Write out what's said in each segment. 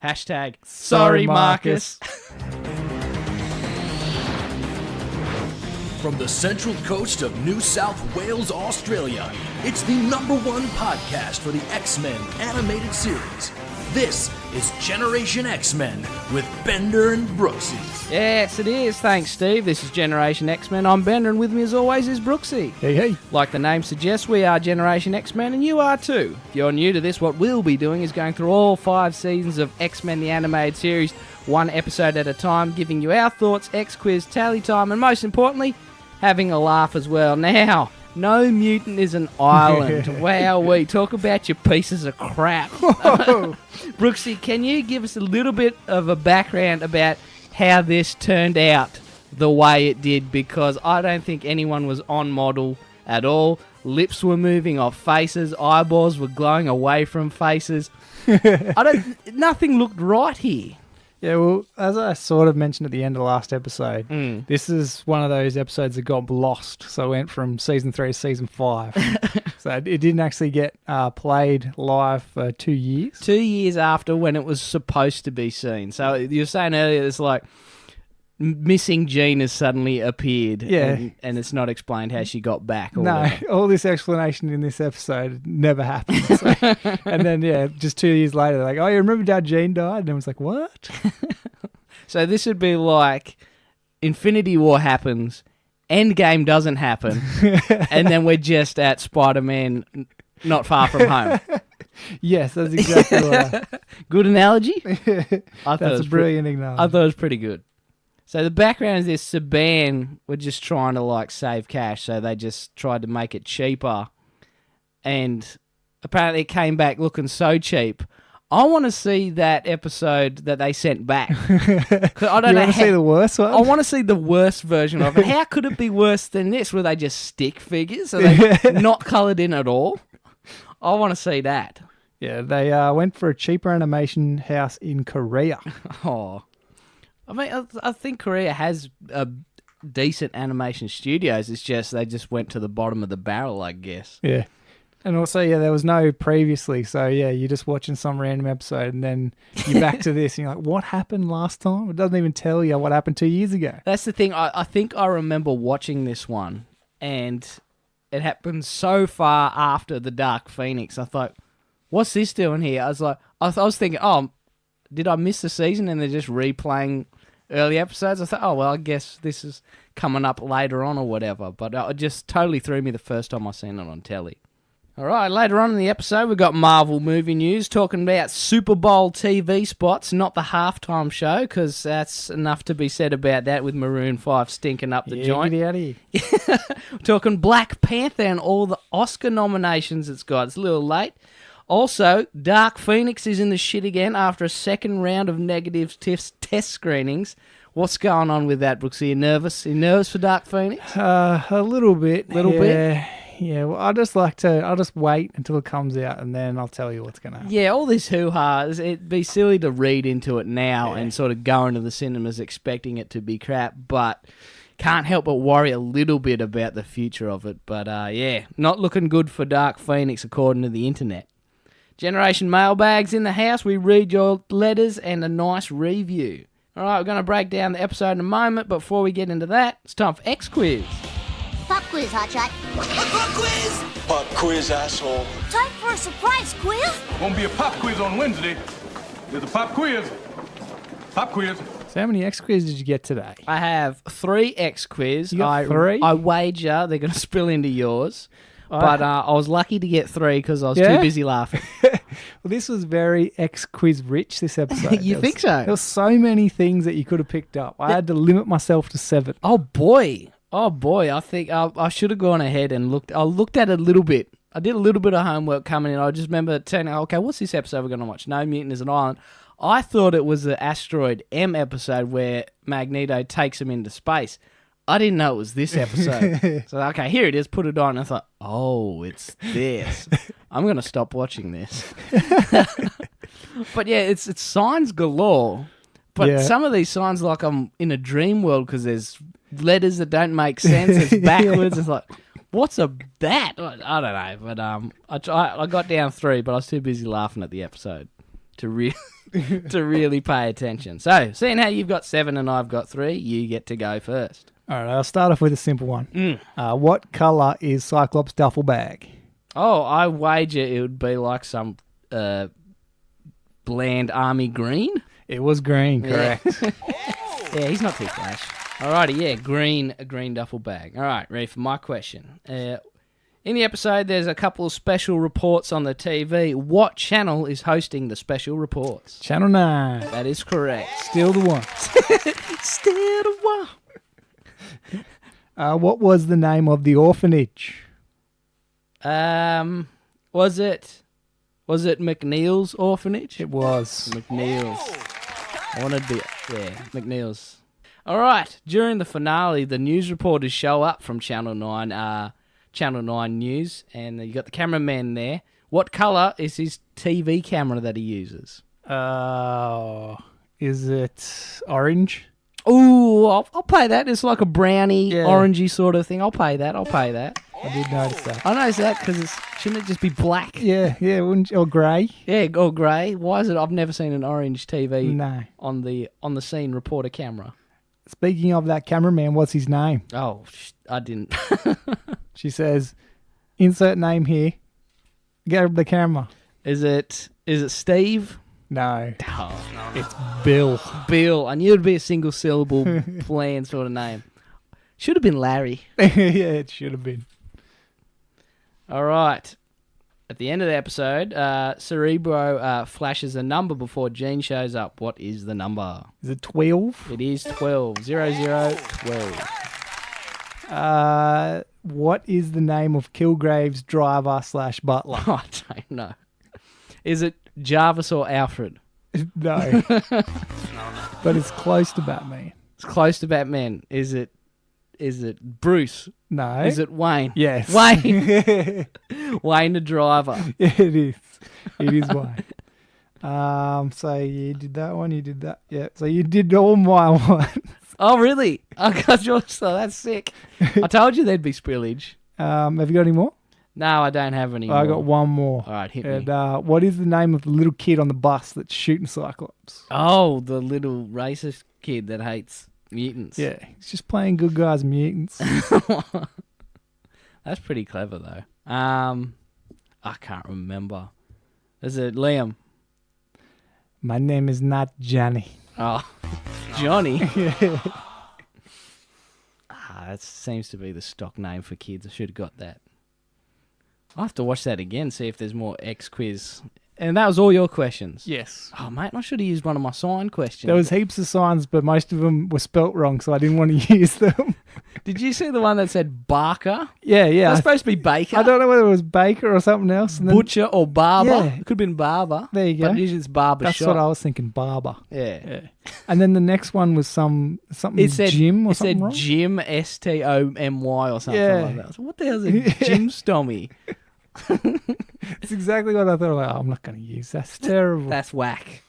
Hashtag sorry, Marcus. From the central coast of New South Wales, Australia, it's the #1 podcast for the X-Men animated series. This is Generation X-Men with Bender and Brooksy. Yes, it is. Thanks, Steve. This is Generation X-Men. I'm Bender, and with me as always is Brooksy. Hey, hey. Like the name suggests, we are Generation X-Men, and you are too. If you're new to this, what we'll be doing is going through all 5 seasons of X-Men the animated series, one episode at a time, giving you our thoughts, X-Quiz, tally time, and most importantly, having a laugh as well. Now, no mutant is an island. Wowee, talk about your pieces of crap. Brooksy, can you give us a little bit of a background about how this turned out the way it did? Because I don't think anyone was on model at all. Lips were moving off faces, eyeballs were glowing away from faces. Nothing looked right here. Yeah, well, as I sort of mentioned at the end of the last episode, this is one of those episodes that got lost. So it went from season 3 to season 5. So it didn't actually get played live for 2 years. 2 years after when it was supposed to be seen. So you were saying earlier, it's like missing Jean has suddenly appeared. Yeah. And it's not explained how she got back. Or No, whatever. all this explanation in this episode never happened. So, and then, just 2 years later, they're like, oh, you remember how Jean died? And I was like, what? So this would be like Infinity War happens, Endgame doesn't happen, and then we're just at Spider-Man not far from home. Yes, that's exactly right. Good analogy? That's a brilliant analogy. I thought it was pretty good. So the background is this: Saban were just trying to save cash, so they just tried to make it cheaper, and apparently it came back looking so cheap. I want to see that episode that they sent back. I don't know. Want to see the worst one? I want to see the worst version of it. How could it be worse than this? Were they just stick figures? Are they not coloured in at all? I want to see that. Yeah, they went for a cheaper animation house in Korea. Oh. I mean, I think Korea has decent animation studios. It's just they just went to the bottom of the barrel, I guess. Yeah. And also, there was no previously. So, you're just watching some random episode and then you're back to this and you're like, what happened last time? It doesn't even tell you what happened 2 years ago. That's the thing. I think I remember watching this one and it happened so far after the Dark Phoenix. I thought, what's this doing here? I was thinking, did I miss the season and they're just replaying early episodes? I thought, I guess this is coming up later on or whatever. But it just totally threw me the first time I seen it on telly. All right, later on in the episode, we've got Marvel movie news talking about Super Bowl TV spots, not the halftime show, because that's enough to be said about that with Maroon 5 stinking up the joint. Get out of here. We're talking Black Panther and all the Oscar nominations it's got. It's a little late. Also, Dark Phoenix is in the shit again after a second round of negative test screenings. What's going on with that, Brooks? Are you nervous? Are you nervous for Dark Phoenix? A little bit. Bit? Yeah, well, I'll just wait until it comes out and then I'll tell you what's going to happen. Yeah, all this hoo-ha, it'd be silly to read into it now and sort of go into the cinemas expecting it to be crap, but can't help but worry a little bit about the future of it. But not looking good for Dark Phoenix according to the internet. Generation Mailbags in the house. We read your letters and a nice review. All right, we're going to break down the episode in a moment. Before we get into that, it's time for X-Quiz. Pop quiz, Hotshot. Pop quiz! Pop quiz, asshole. Time for a surprise quiz? Won't be a pop quiz on Wednesday. There's a pop quiz. Pop quiz. So how many X-Quiz did you get today? I have 3 X-Quiz. You got 3? I wager they're going to spill into yours. But I was lucky to get 3 because I was too busy laughing. Well, this was very X-Quiz rich, this episode. You think so? There were so many things that you could have picked up. I had to limit myself to 7. Oh, boy. I think I should have gone ahead and looked. I looked at it a little bit. I did a little bit of homework coming in. I just remember saying, okay, what's this episode we're going to watch? No Mutant is an Island. I thought it was the Asteroid M episode where Magneto takes him into space. I didn't know it was this episode. So, okay, here it is. Put it on. And I thought, oh, it's this. I'm going to stop watching this. But yeah, it's signs galore. But some of these signs like I'm in a dream world because there's letters that don't make sense. It's backwards. It's like, what's that? I don't know. But I got down 3, but I was too busy laughing at the episode. to really pay attention. So, seeing how you've got 7 and I've got 3, you get to go first. All right, I'll start off with a simple one. What colour is Cyclops' duffel bag? Oh, I wager it would be like some bland army green. It was green, correct. Yeah, he's not too flash. Alrighty, yeah, a green duffel bag. Alright, ready for my question. In the episode, there's a couple of special reports on the TV. What channel is hosting the special reports? Channel 9. That is correct. Still the one. Still the one. What was the name of the orphanage? Was it McNeil's orphanage? It was. McNeil's. I wanted to be, McNeil's. All right. During the finale, the news reporters show up from Channel 9 News, and you got the cameraman there. What colour is his TV camera that he uses? Is it orange? Ooh, I'll pay that. It's like a brownie, orangey sort of thing. I'll pay that. I did notice that. I noticed that because shouldn't it just be black? Yeah, wouldn't you? Or grey? Yeah, or grey. Why is it? I've never seen an orange TV No. on the scene reporter camera. Speaking of that cameraman, what's his name? Oh, I didn't. She says, insert name here. Get the camera. Is it Steve? No. Oh, It's Bill. Bill. I knew it'd be a single syllable bland sort of name. Should have been Larry. Yeah, it should have been. All right. At the end of the episode, Cerebro flashes a number before Jean shows up. What is the number? Is it 12? It is 12. 0012. What is the name of Kilgrave's driver / butler? I don't know. Is it Jarvis or Alfred? No. But it's close to Batman. It's close to Batman. Is it Bruce? No. Is it Wayne? Yes. Wayne. Wayne the driver. Yeah, it is. It is Wayne. So you did that one, you did that. Yeah. So you did all my ones. Oh, really? I got yours, so that's sick. I told you there'd be spillage. Have you got any more? No, I don't have any more. I got one more. All right, hit me. And what is the name of the little kid on the bus that's shooting Cyclops? Oh, the little racist kid that hates mutants. Yeah, he's just playing good guys and mutants. That's pretty clever, though. I can't remember. Is it Liam? My name is not Johnny. Oh, Johnny? Yeah. That seems to be the stock name for kids. I should have got that. I'll have to watch that again, see if there's more X quiz. And that was all your questions? Yes. Oh, mate, I should have used one of my sign questions. There was heaps of signs, but most of them were spelt wrong, so I didn't want to use them. Did you see the one that said Barker? Yeah. That's supposed to be Baker. I don't know whether it was Baker or something else. And then, Butcher or Barber. Yeah. It could have been Barber. There you go. But usually it's Barber That's shop. what I was thinking, Barber. Yeah. And then the next one was something It said Jim or it something said wrong? Jim, Stomy or something Yeah. like that. So what the hell is a Jim Stomy? It's exactly what I thought. Like, I'm not going to use. That's terrible. That's whack.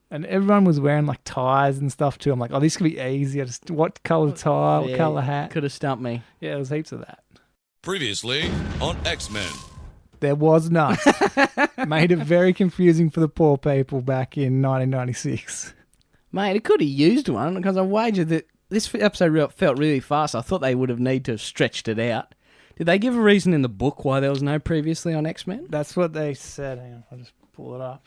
And everyone was wearing like ties and stuff too. I'm like, oh, this could be easy. What colour tie? What colour hat? Could have stumped me. Yeah, there was heaps of that. Previously on X-Men. There was none. Made it very confusing for the poor people back in 1996. Mate, it could have used one because I wagered that this episode felt really fast. I thought they would have need to have stretched it out. Did they give a reason in the book why there was no previously on X-Men? That's what they said. Hang on, I'll just pull it up.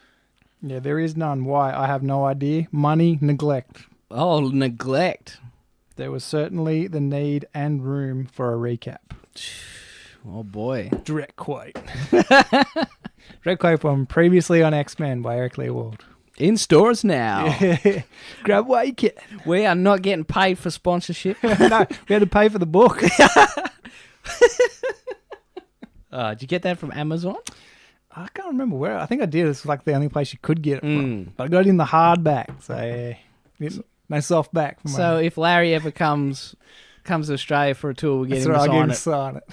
Yeah, there is none. Why? I have no idea. Money, neglect. Oh, neglect. There was certainly the need and room for a recap. Oh, boy. Direct quote. Direct quote from Previously on X-Men by Eric Lee Wald. In stores now. Grab what you can. We are not getting paid for sponsorship. No, we had to pay for the book. Did you get that from Amazon? I can't remember where. I think I did. It's like the only place you could get it from. But I got it in the hardback, so no soft back. So if Larry ever comes to Australia for a tour, we'll get him to I'll sign give him it. to sign it.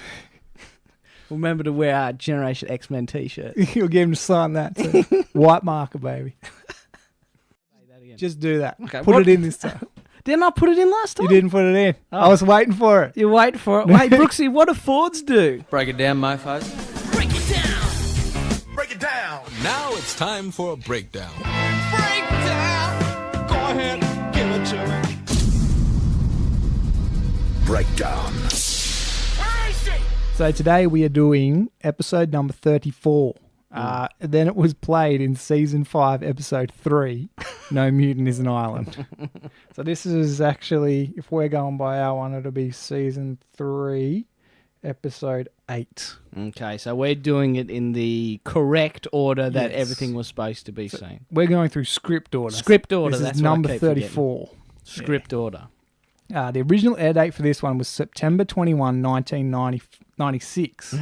Remember to wear our Generation X-Men t-shirt. You'll get him to sign that too. White marker, baby. Just do that. Okay, Put it in this time. Didn't I put it in last time? You didn't put it in. Oh. I was waiting for it. You wait for it. Wait, Brooksy, what do Fords do? Break it down, my fuzz. Now it's time for a breakdown. breakdown. So today we are doing episode number 34. Then it was played in season 5, episode 3. No Mutant is an Island. So this is actually, if we're going by our one, it'll be season 3, episode 8. Okay, so we're doing it in the correct order that Yes. everything was supposed to be seen. We're going through script order. Script order, This that's is what I number keep 34. Script order. The original air date for this one was September 21, 1996.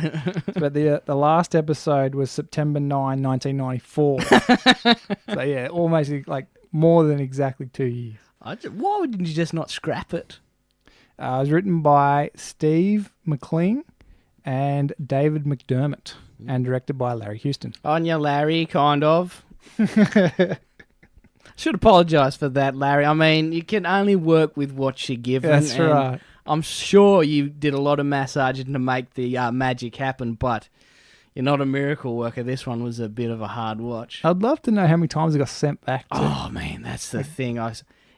But the last episode was September 9, 1994. So yeah, almost like more than exactly 2 years. Why didn't you just not scrap it? It was written by Steve McLean and David McDermott and directed by Larry Houston. On you, Larry, kind of. Should apologise for that, Larry. I mean, you can only work with what you're given. That's and right. I'm sure you did a lot of massaging to make the magic happen, but you're not a miracle worker. This one was a bit of a hard watch. I'd love to know how many times it got sent back to. Oh, man, that's the thing.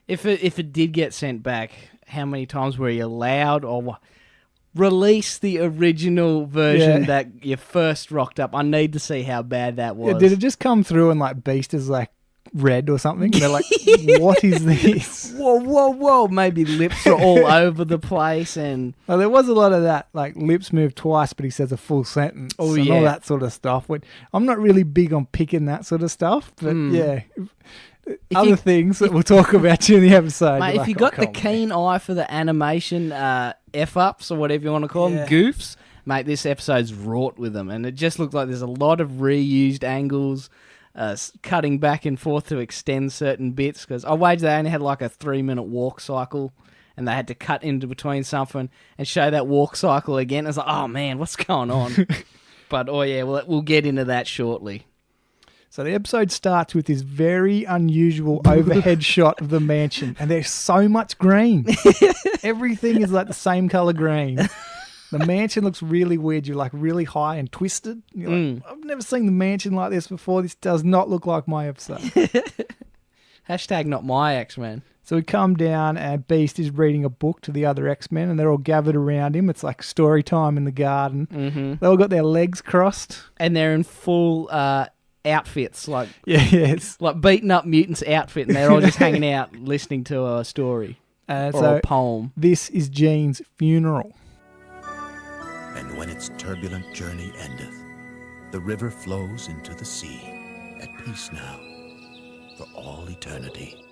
If it did get sent back, how many times were you allowed or release the original version that you first rocked up? I need to see how bad that was. Yeah, did it just come through and like Beast is like red or something? They're like, what is this? Whoa. Maybe lips are all over the place and... Well, there was a lot of that, like lips move twice, but he says a full sentence and all that sort of stuff. I'm not really big on picking that sort of stuff, but yeah. Other things that we'll talk about during the episode. Mate, if you got the keen eye for the animation F-ups or whatever you want to call them, goofs, mate, this episode's wrought with them. And it just looks like there's a lot of reused angles, cutting back and forth to extend certain bits. Because I wager they only had like a 3-minute walk cycle and they had to cut into between something and show that walk cycle again. It's like, oh man, what's going on? But, we'll get into that shortly. So the episode starts with this very unusual overhead shot of the mansion, and there's so much green. Everything is like the same color green. The mansion looks really weird. You're like really high and twisted. You're like, I've never seen the mansion like this before. This does not look like my episode. Hashtag not my X-Men. So we come down and Beast is reading a book to the other X-Men and they're all gathered around him. It's like story time in the garden. Mm-hmm. They all got their legs crossed. And they're in full... outfits, like like beaten up mutants outfit, and they're all just hanging out listening to a story or a poem. This is Jean's funeral. And when its turbulent journey endeth, the river flows into the sea, at peace now, for all eternity.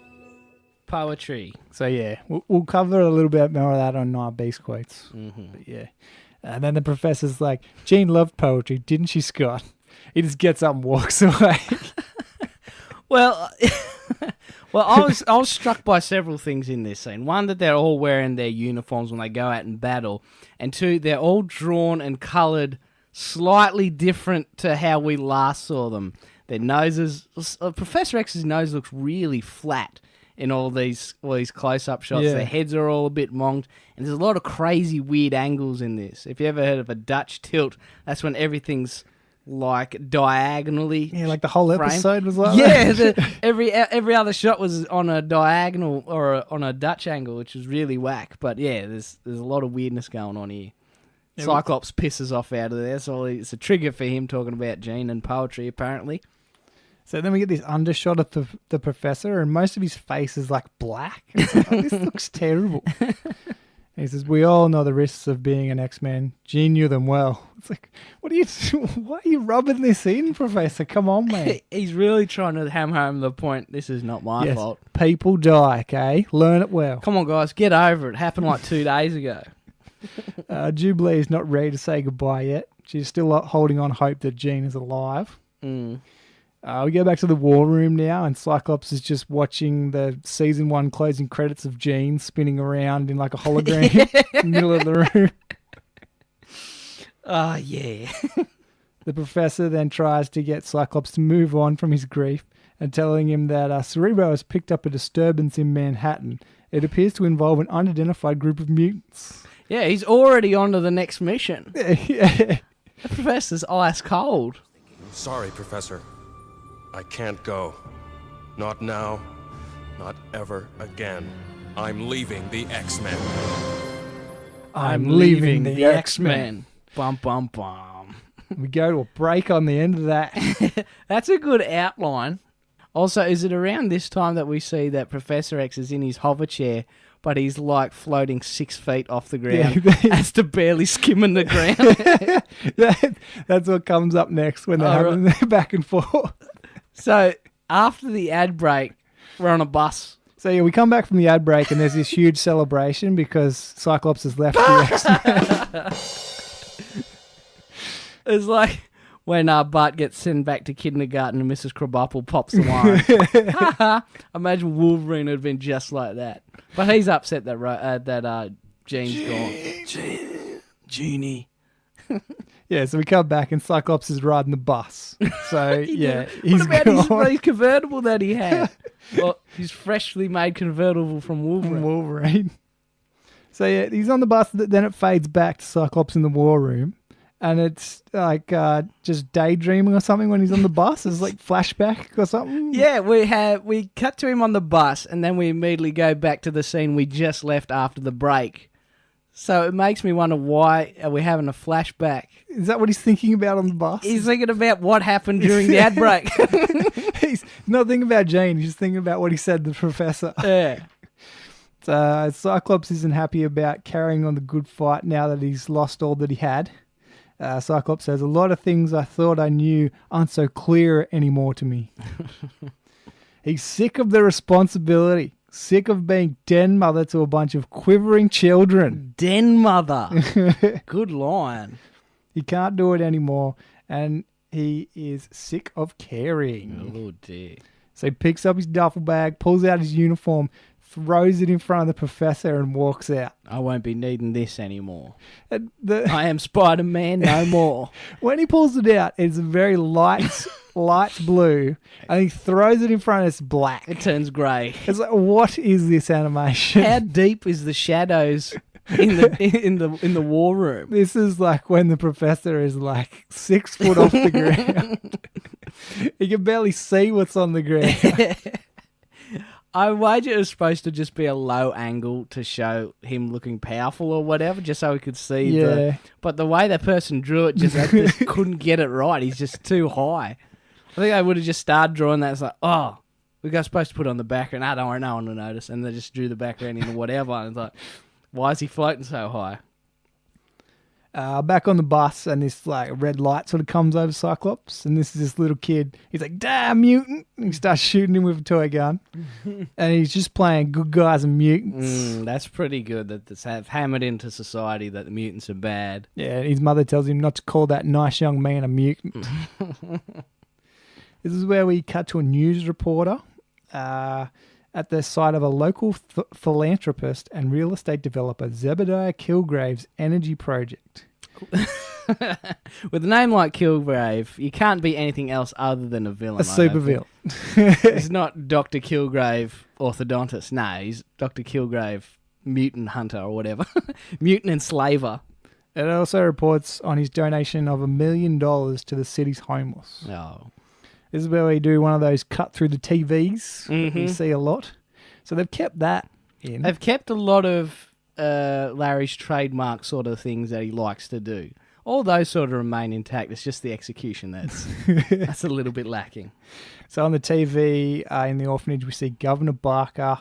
Poetry. So yeah, we'll cover a little bit more of that on Beast Quotes. Mm-hmm. But yeah. And then the professor's like, Jean loved poetry, didn't she, Scott? He just gets up and walks away. Well, I was struck by several things in this scene. One, that they're all wearing their uniforms when they go out and battle. And two, they're all drawn and coloured slightly different to how we last saw them. Their noses... Professor X's nose looks really flat in all these close-up shots. Yeah. Their heads are all a bit monged. And there's a lot of crazy, weird angles in this. If you ever heard of a Dutch tilt, that's when everything's... like diagonally. Yeah, like the whole episode was like that. Every other shot was on a diagonal or on a Dutch angle, which was really whack. But yeah, there's a lot of weirdness going on here. Yeah, Cyclops pisses off out of there, so it's a trigger for him talking about Jean and poetry, apparently. So then we get this undershot of the professor, and most of his face is like black. It's like, this looks terrible. He says, we all know the risks of being an X-Man. Jean knew them well. It's like, why are you rubbing this in, Professor? Come on, man. He's really trying to hammer home the point. This is not my fault. People die, okay? Learn it well. Come on, guys. Get over it. It happened like 2 days ago. Jubilee is not ready to say goodbye yet. She's still holding on hope that Jean is alive. We go back to the war room now, and Cyclops is just watching the season 1 closing credits of Jean spinning around in like a hologram in the middle of the room. Oh, yeah. The professor then tries to get Cyclops to move on from his grief and telling him that Cerebro has picked up a disturbance in Manhattan. It appears to involve an unidentified group of mutants. Yeah, he's already on to the next mission. Yeah. The professor's ice cold. Sorry, Professor. I can't go. Not now. Not ever again. I'm leaving the X-Men. I'm leaving the X-Men. Bum, bum, bum. We go to a break on the end of that. That's a good outline. Also, is it around this time that we see that Professor X is in his hover chair, but he's like floating 6 feet off the ground as to barely skimming the ground? That's what comes up next when they're having their back and forth. So, after the ad break, we're on a bus. So, yeah, we come back from the ad break and there's this huge celebration because Cyclops has left the X-Men. It's like when Bart gets sent back to kindergarten and Mrs. Krabappel pops the line. Imagine Wolverine would have been just like that. But he's upset that Jean's gone. Jeannie. Yeah, so we come back and Cyclops is riding the bus. So, yeah, he's gone. His convertible that he had? Well, his freshly made convertible from Wolverine. So, yeah, he's on the bus, then it fades back to Cyclops in the war room. And it's like just daydreaming or something when he's on the bus. It's like flashback or something. Yeah, we cut to him on the bus and then we immediately go back to the scene we just left after the break. So it makes me wonder, why are we having a flashback? Is that what he's thinking about on the bus? He's thinking about what happened during the ad break. He's not thinking about Jane. He's just thinking about what he said to the professor. Yeah. So Cyclops isn't happy about carrying on the good fight now that he's lost all that he had. Cyclops says, a lot of things I thought I knew aren't so clear anymore to me. He's sick of the responsibility, sick of being den mother to a bunch of quivering children. Den mother. Good line. He can't do it anymore, and he is sick of caring. Oh, dear. So he picks up his duffel bag, pulls out his uniform, throws it in front of the professor and walks out. I won't be needing this anymore. I am Spider-Man no more. When he pulls it out, it's a very light blue, and he throws it in front and it's black. It turns grey. It's like, what is this animation? How deep is the shadows in the war room? This is like when the professor is like 6 foot off the ground. He can barely see what's on the ground. I wager it was supposed to just be a low angle to show him looking powerful or whatever, just so we could see but the way that person drew it, just couldn't get it right. He's just too high. I think I would have just started drawing that. It's like, oh, we got supposed to put on the background. Don't worry, no one will notice. And they just drew the background in whatever. And it's like, why is he floating so high? Back on the bus, and this like red light sort of comes over Cyclops, and this is this little kid. He's like, "Damn, mutant!" And he starts shooting him with a toy gun, and he's just playing good guys and mutants. That's pretty good that it's hammered into society that the mutants are bad. Yeah, and his mother tells him not to call that nice young man a mutant. This is where we cut to a news reporter at the site of a local philanthropist and real estate developer, Zebediah Kilgrave's energy project. With a name like Kilgrave, you can't be anything else other than a villain. A super villain. He's not Dr. Kilgrave, orthodontist. No, he's Dr. Kilgrave, mutant hunter or whatever. Mutant enslaver. It also reports on his donation of $1 million to the city's homeless. Oh. This is where we do one of those cut through the TVs that we see a lot. So they've kept that in. They've kept a lot of Larry's trademark sort of things that he likes to do. All those sort of remain intact. It's just the execution that's a little bit lacking. So on the TV in the orphanage, we see Governor Barker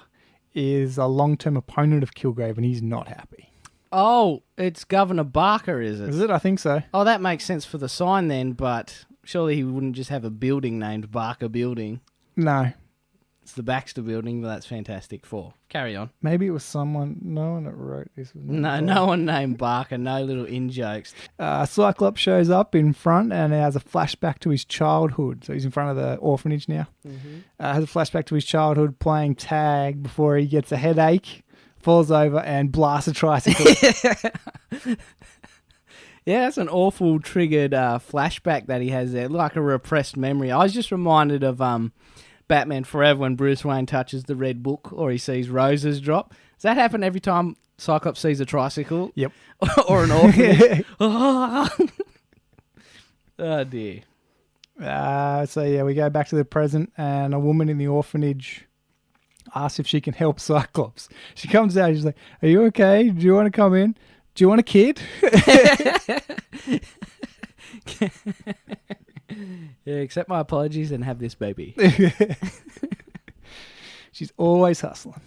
is a long-term opponent of Kilgrave, and he's not happy. Oh, it's Governor Barker, is it? Is it? I think so. Oh, that makes sense for the sign then, but surely he wouldn't just have a building named Barker Building. No. It's the Baxter Building, but that's Fantastic Four. Carry on. Maybe it was no one that wrote this. No one named Barker. No little in-jokes. Cyclops shows up in front and has a flashback to his childhood. So he's in front of the orphanage now. Mm-hmm. Has a flashback to his childhood playing tag before he gets a headache, falls over and blasts a tricycle. Yeah, that's an awful triggered flashback that he has there, like a repressed memory. I was just reminded of Batman Forever when Bruce Wayne touches the red book or he sees roses drop. Does that happen every time Cyclops sees a tricycle? Yep. Or an orphanage? Oh, dear. So, yeah, we go back to the present, and a woman in the orphanage asks if she can help Cyclops. She comes out, she's like, "Are you okay? Do you want to come in?" Do you want a kid? Yeah, accept my apologies and have this baby. She's always hustling.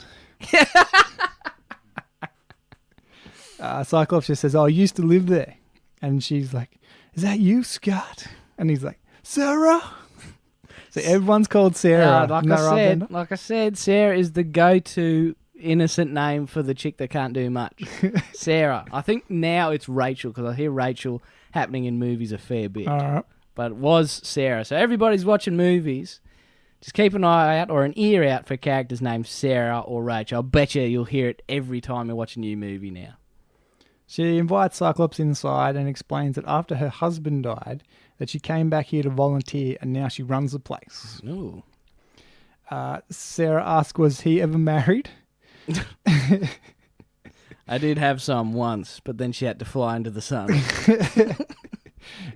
Cyclops just says, "Oh, I used to live there." And she's like, "Is that you, Scott?" And he's like, "Sarah." So everyone's called Sarah. Like I said, Sarah is the go-to innocent name for the chick that can't do much. Sarah. I think now it's Rachel, because I hear Rachel happening in movies a fair bit. All right. But it was Sarah. So everybody's watching movies. Just keep an eye out or an ear out for characters named Sarah or Rachel. I'll bet you'll hear it every time you watch a new movie now. She invites Cyclops inside and explains that after her husband died, that she came back here to volunteer and now she runs the place. Ooh. Sarah asks, was he ever married? I did have some once, but then she had to fly into the sun.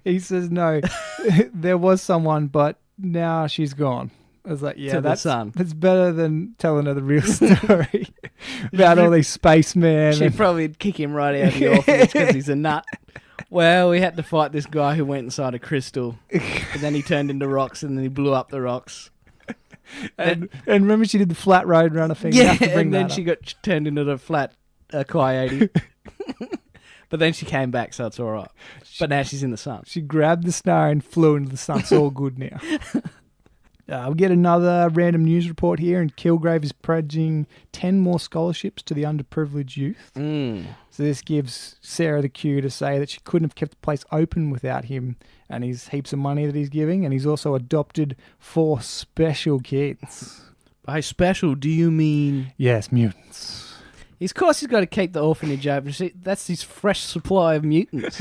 He says, no, there was someone, but now she's gone. I was like, yeah, that's better than telling her the real story about all these spacemen. She'd probably kick him right out of the orphanage because he's a nut. Well, we had to fight this guy who went inside a crystal, and then he turned into rocks, and then he blew up the rocks. And remember she did the flat road runner thing? Yeah, and then she got turned into the flat coyote. But then she came back, so it's all right. But now she's in the sun. She grabbed the star and flew into the sun. It's all good now. We get another random news report here, and Kilgrave is pledging 10 more scholarships to the underprivileged youth. So this gives Sarah the cue to say that she couldn't have kept the place open without him and his heaps of money that he's giving, and he's also adopted 4 special kids. By special, do you mean... Yes, mutants. Of course he's got to keep the orphanage open. See, that's his fresh supply of mutants.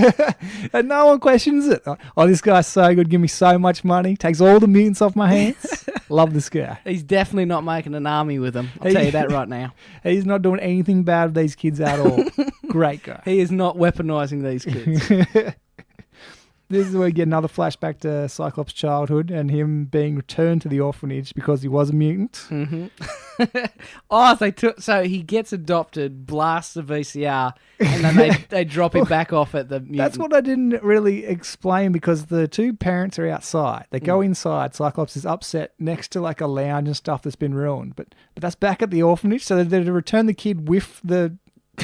And no one questions it. Oh, this guy's so good, give me so much money, takes all the mutants off my hands. Love this guy. He's definitely not making an army with them. I'll tell you that right now. He's not doing anything bad with these kids at all. Great guy. He is not weaponizing these kids. This is where we get another flashback to Cyclops' childhood and him being returned to the orphanage because he was a mutant. Mm-hmm. So he gets adopted, blasts the VCR, and then they drop him back off at the mutant. That's what I didn't really explain, because the 2 parents are outside. They go inside. Cyclops is upset next to like a lounge and stuff that's been ruined. But that's back at the orphanage, so they return the kid with the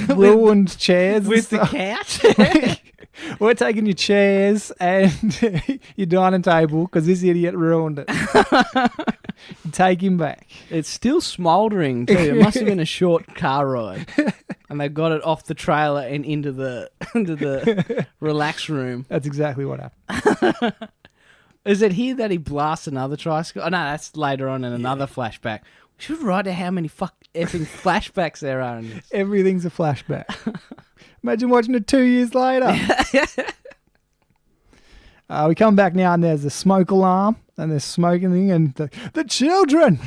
ruined chairs. With the cat? We're taking your chairs and your dining table because this idiot ruined it. Take him back. It's still smouldering too. It must have been a short car ride. And they got it off the trailer and into the relax room. That's exactly what happened. Is it here that he blasts another tricycle? Oh, no, that's later on in another flashback. We should write down how many effing flashbacks there are in this. Everything's a flashback. Imagine watching it 2 years later. We come back now and there's a smoke alarm and there's smoking thing and the children.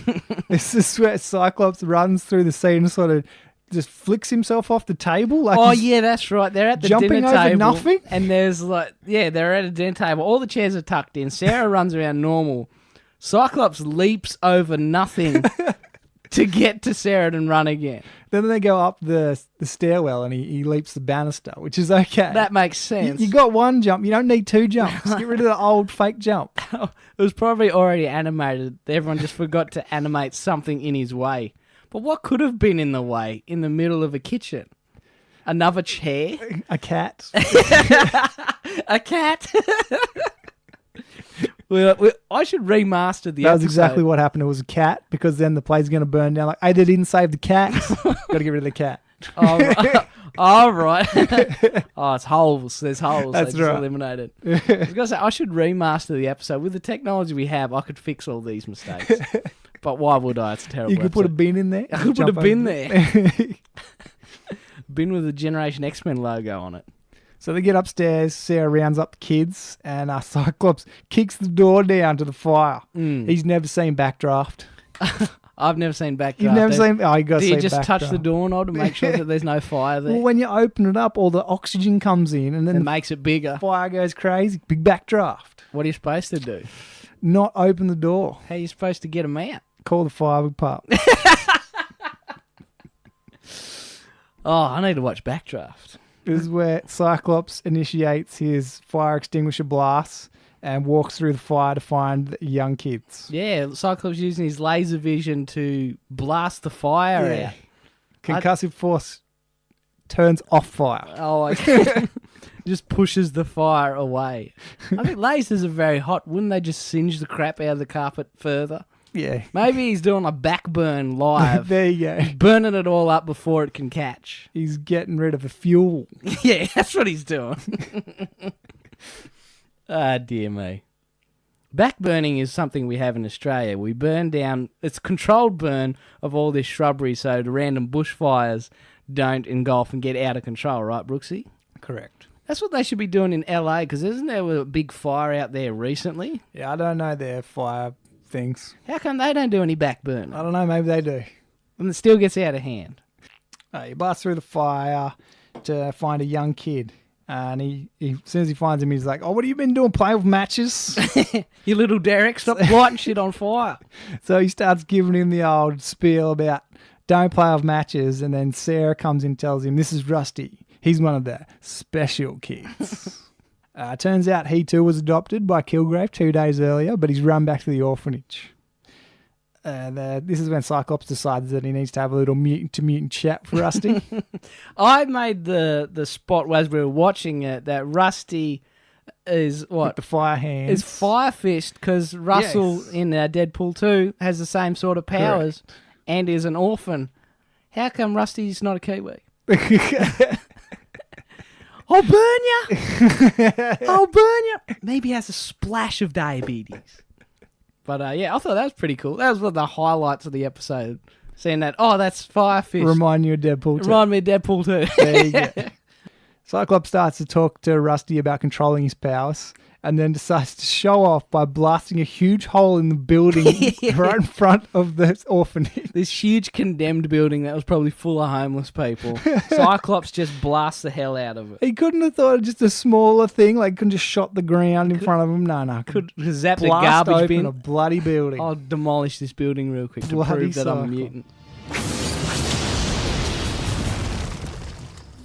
This is where Cyclops runs through the scene and sort of just flicks himself off the table. Like yeah, that's right. They're at the jumping dinner over table. Nothing. And there's they're at a dinner table. All the chairs are tucked in. Sarah runs around normal. Cyclops leaps over nothing to get to Sarah and run again. Then they go up the stairwell and he leaps the banister, which is okay. That makes sense. You got 1 jump. You don't need 2 jumps. Get rid of the old fake jump. It was probably already animated. Everyone just forgot to animate something in his way. But what could have been in the way in the middle of a kitchen? Another chair? A cat. A cat? I should remaster the episode. That was exactly what happened. It was a cat, because then the play's going to burn down. Like, hey, they didn't save the cat. Got to get rid of the cat. Oh, right. Oh, right. Oh, it's holes. There's holes. That's they just right. eliminated. I was going to say, I should remaster the episode. With the technology we have, I could fix all these mistakes. But why would I? It's a terrible You could put a episode. bin in there. I could put a bin there. Bin with the Generation X-Men logo on it. So they get upstairs, Sarah rounds up the kids, and Cyclops kicks the door down to the fire. He's never seen Backdraft. I've never seen Backdraft. You've never seen... Oh, you got to Do see you just Backdraft. touch the doorknob to make sure that there's no fire there? Well, when you open it up, all the oxygen comes in, and then It the makes it bigger. fire goes crazy. Big Backdraft. What are you supposed to do? Not open the door. How are you supposed to get them out? Call the fire pup. Oh, I need to watch Backdraft. This is where Cyclops initiates his fire extinguisher blast and walks through the fire to find the young kids. Yeah, Cyclops using his laser vision to blast the fire out. Concussive force turns off fire. Oh, okay. Just pushes the fire away. I think lasers are very hot. Wouldn't they just singe the crap out of the carpet further? Yeah. Maybe he's doing a backburn live. There you go. Burning it all up before it can catch. He's getting rid of the fuel. Yeah, that's what he's doing. Ah, dear me. Backburning is something we have in Australia. We burn down, it's controlled burn of all this shrubbery so the random bushfires don't engulf and get out of control, right, Brooksy? Correct. That's what they should be doing in LA, because isn't there a big fire out there recently? Yeah, I don't know their fire things. How come they don't do any backburning? I don't know, maybe they do. And it still gets out of hand. He blasts through the fire to find a young kid. And he as soon as he finds him, he's like, "Oh, what have you been doing? Playing with matches?" You little Derek, stop lighting shit on fire. So he starts giving him the old spiel about don't play with matches. And then Sarah comes in and tells him, "This is Rusty. He's one of the special kids." Turns out he too was adopted by Kilgrave 2 days earlier, but he's run back to the orphanage. And this is when Cyclops decides that he needs to have a little mutant-to-mutant chat for Rusty. I made the spot as we were watching it that Rusty is what? With the fire hands. Is Fire Fist, because Russell in Deadpool 2 has the same sort of powers and is an orphan. How come Rusty's not a Kiwi? I'll burn you! I'll burn you! Maybe he has a splash of diabetes. But yeah, I thought that was pretty cool. That was one of the highlights of the episode. Seeing that, that's Fire Fist. Remind you of Deadpool 2. Remind me of Deadpool 2. There you go. Cyclops starts to talk to Rusty about controlling his powers and then decides to show off by blasting a huge hole in the building right in front of the orphanage. This huge condemned building that was probably full of homeless people. Cyclops just blasts the hell out of it. He couldn't have thought of just a smaller thing, like couldn't just shot the ground in front of him. No. Could zap the blast garbage open bin. a bloody building. I'll demolish this building real quick to Bloody prove that I'm a Cyclops. mutant.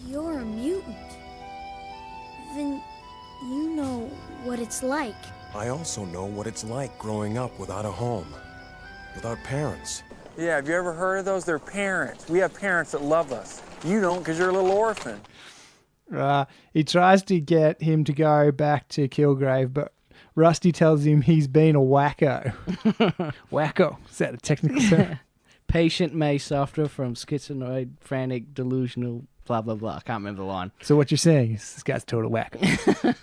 You're a mutant. Then you know what it's like. I also know what it's like growing up without a home, without parents. Yeah, have you ever heard of those? They're parents. We have parents that love us. You don't because you're a little orphan. He tries to get him to go back to Kilgrave, but Rusty tells him he's been a wacko. Wacko. Is that a technical term? Patient may suffer from schizoid, frantic, delusional, blah, blah, blah. I can't remember the line. So what you're saying is this guy's total wacko.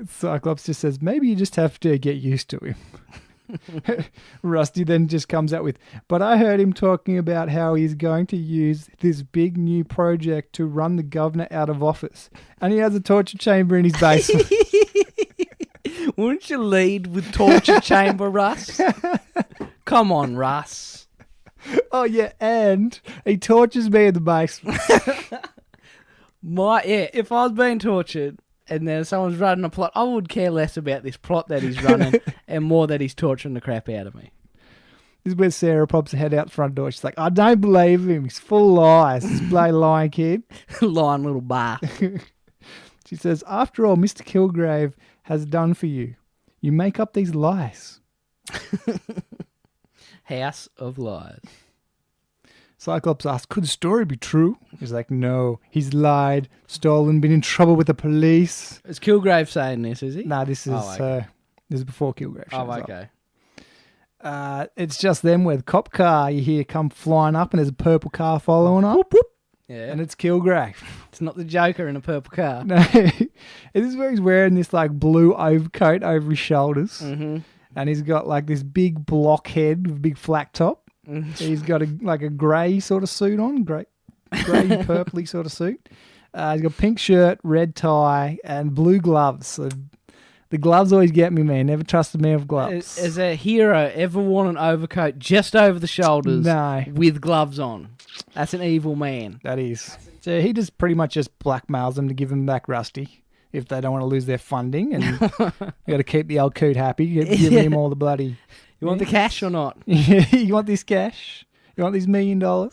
Cyclops just says, maybe you just have to get used to him. Rusty then just comes out with, but I heard him talking about how he's going to use this big new project to run the governor out of office. And he has a torture chamber in his basement. Wouldn't you lead with torture chamber, Russ? Come on, Russ. Oh, yeah, and he tortures me in the basement. If I was being tortured and then someone's running a plot, I would care less about this plot that he's running and more that he's torturing the crap out of me. This is where Sarah pops her head out the front door. She's like, I don't believe him. He's full of lies. This bloody lying kid. Lying little bar. She says, after all Mr. Kilgrave has done for you, you make up these lies. House of Lies. Cyclops asks, could the story be true? He's like, no. He's lied, stolen, been in trouble with the police. Is Kilgrave saying this, is he? No, this is this is before Kilgrave shows up. Okay. It's just them where the cop car you hear come flying up and there's a purple car following up. Whoop, whoop. Yeah. And it's Kilgrave. It's not the Joker in a purple car. No. This is where he's wearing this like blue overcoat over his shoulders. Mm-hmm. And he's got like this big block head with a big flat top. He's got a grey sort of suit on, grey purpley sort of suit. He's got a pink shirt, red tie, and blue gloves. So the gloves always get me, man. Never trust a man with gloves. Has a hero ever worn an overcoat just over the shoulders with gloves on? That's an evil man. That is. So he just pretty much just blackmails them to give him back Rusty if they don't want to lose their funding. And you got to keep the old coot happy. Give him all the bloody... You want the cash or not? You want this cash? You want these $1 million?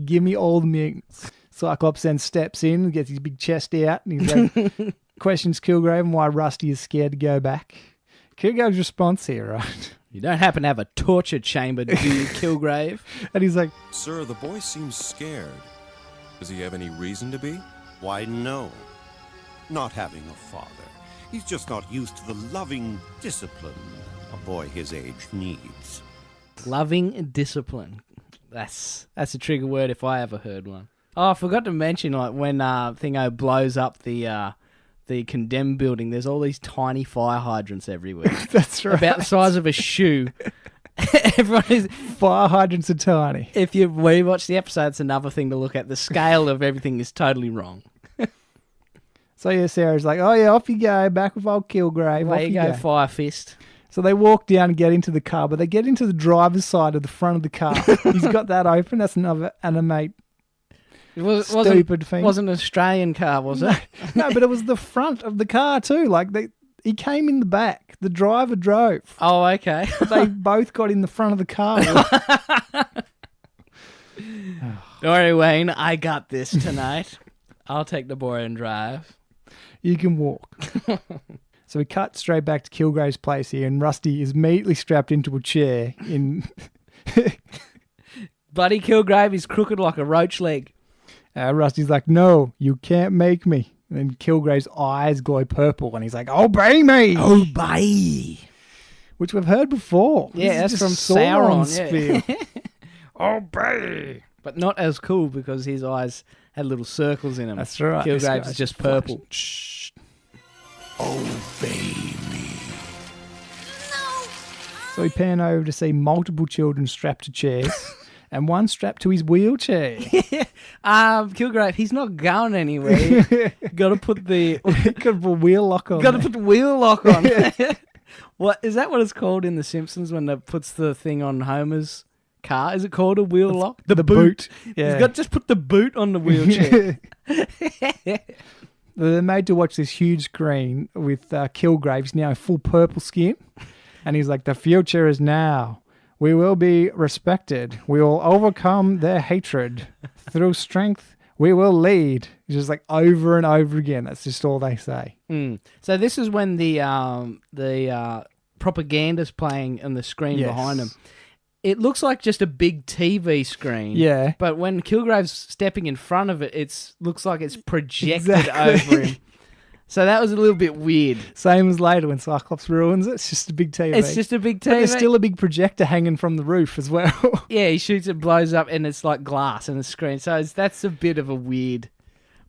Give me all the mutants. Cyclops then steps in, gets his big chest out, and he's like, questions Kilgrave and why Rusty is scared to go back. Kilgrave's response here, right? You don't happen to have a torture chamber, do you, Kilgrave? And he's like, Sir, the boy seems scared. Does he have any reason to be? Why, no. Not having a father. He's just not used to the loving discipline a boy his age needs. Loving discipline. That's a trigger word if I ever heard one. Oh, I forgot to mention, like, when Thingo blows up the condemned building, there's all these tiny fire hydrants everywhere. that's right. About the size of a shoe. Everyone is... Fire hydrants are tiny. If you rewatch the episode, it's another thing to look at. The scale of everything is totally wrong. So yeah, Sarah's like, oh yeah, off you go, back with old Kilgrave. There you go, Fire Fist. So they walk down and get into the car, but they get into the driver's side of the front of the car. He's got that open. That's another animate stupid thing. It wasn't an Australian car, was it? No, but it was the front of the car too. Like he came in the back. The driver drove. Oh, okay. They both got in the front of the car. Don't worry, Wayne. I got this tonight. I'll take the boy and drive. You can walk. So we cut straight back to Kilgrave's place here, and Rusty is immediately strapped into a chair in... Bloody Kilgrave is crooked like a roach leg. Rusty's like, no, you can't make me. And then Kilgrave's eyes glow purple, and he's like, obey me! Obey! Which we've heard before. Yeah, this that's from Sauron's Sauron. Yeah. Obey! But not as cool because his eyes had little circles in them. That's right. Kilgrave's is just purple. Shh. Obey me. So we pan over to see multiple children strapped to chairs and one strapped to his wheelchair. Kilgrave, he's not going anywhere. Got to put the wheel lock on. Got to put the wheel lock on. What is that? What it's called in The Simpsons when it puts the thing on Homer's car? Is it called a wheel lock? The boot. Yeah. He's got to just put the boot on the wheelchair. They're made to watch this huge screen with Kilgrave's now full purple skin. And he's like, the future is now. We will be respected. We will overcome their hatred. Through strength, we will lead. It's just like over and over again. That's just all they say. So this is when the propaganda's playing on the screen behind them. It looks like just a big TV screen. Yeah. But when Kilgrave's stepping in front of it, it looks like it's projected over him. So that was a little bit weird. Same as later when Cyclops ruins it. It's just a big TV. It's just a big TV. But there's still a big projector hanging from the roof as well. Yeah, he shoots it, blows up, and it's like glass in the screen. So that's a bit of a weird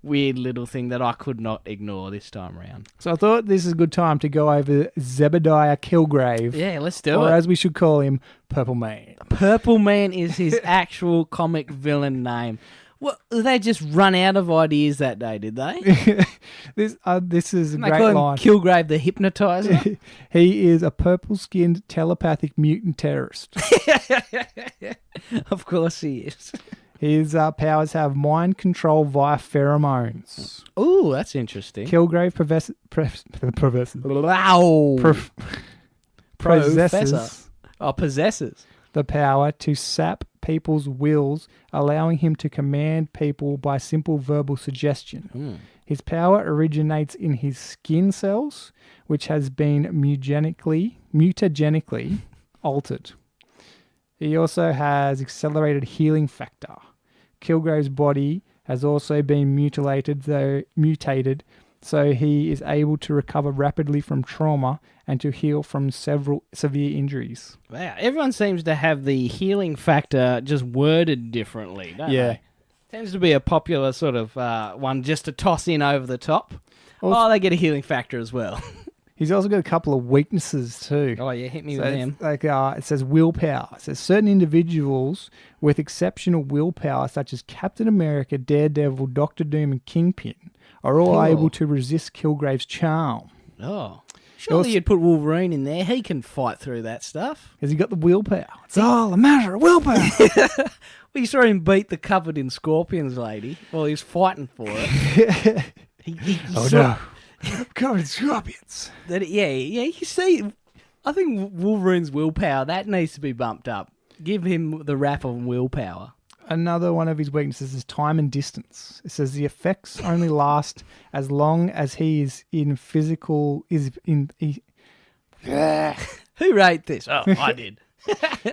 little thing that I could not ignore this time around. So I thought this is a good time to go over Zebediah Kilgrave. Yeah, let's do it. Or as we should call him, Purple Man. Purple Man is his actual comic villain name. What, they just run out of ideas that day, did they? This is a they great call him line. Kilgrave the Hypnotizer. He is a purple-skinned telepathic mutant terrorist. Of course he is. His powers have mind control via pheromones. Ooh, that's interesting. Kilgrave possesses the power to sap people's wills, allowing him to command people by simple verbal suggestion. His power originates in his skin cells, which has been mutagenically altered. He also has accelerated healing factor. Kilgrave's body has also been mutated, so he is able to recover rapidly from trauma and to heal from several severe injuries. Wow, everyone seems to have the healing factor just worded differently, don't they? Tends to be a popular sort of one just to toss in over the top. Also, they get a healing factor as well. He's also got a couple of weaknesses too. Oh yeah, hit me with them. Like it says willpower. It says certain individuals with exceptional willpower, such as Captain America, Daredevil, Doctor Doom, and Kingpin, are all able to resist Kilgrave's charm. Oh, surely you'd put Wolverine in there. He can fight through that stuff. Has he got the willpower? It's all a matter of willpower. We saw him beat the covered in scorpions lady while he was fighting for it. No. Covered in scorpions. You see, I think Wolverine's willpower, that needs to be bumped up. Give him the rap of willpower. Another one of his weaknesses is time and distance. It says the effects only last as long as he is in physical... Who wrote this? Oh, I did.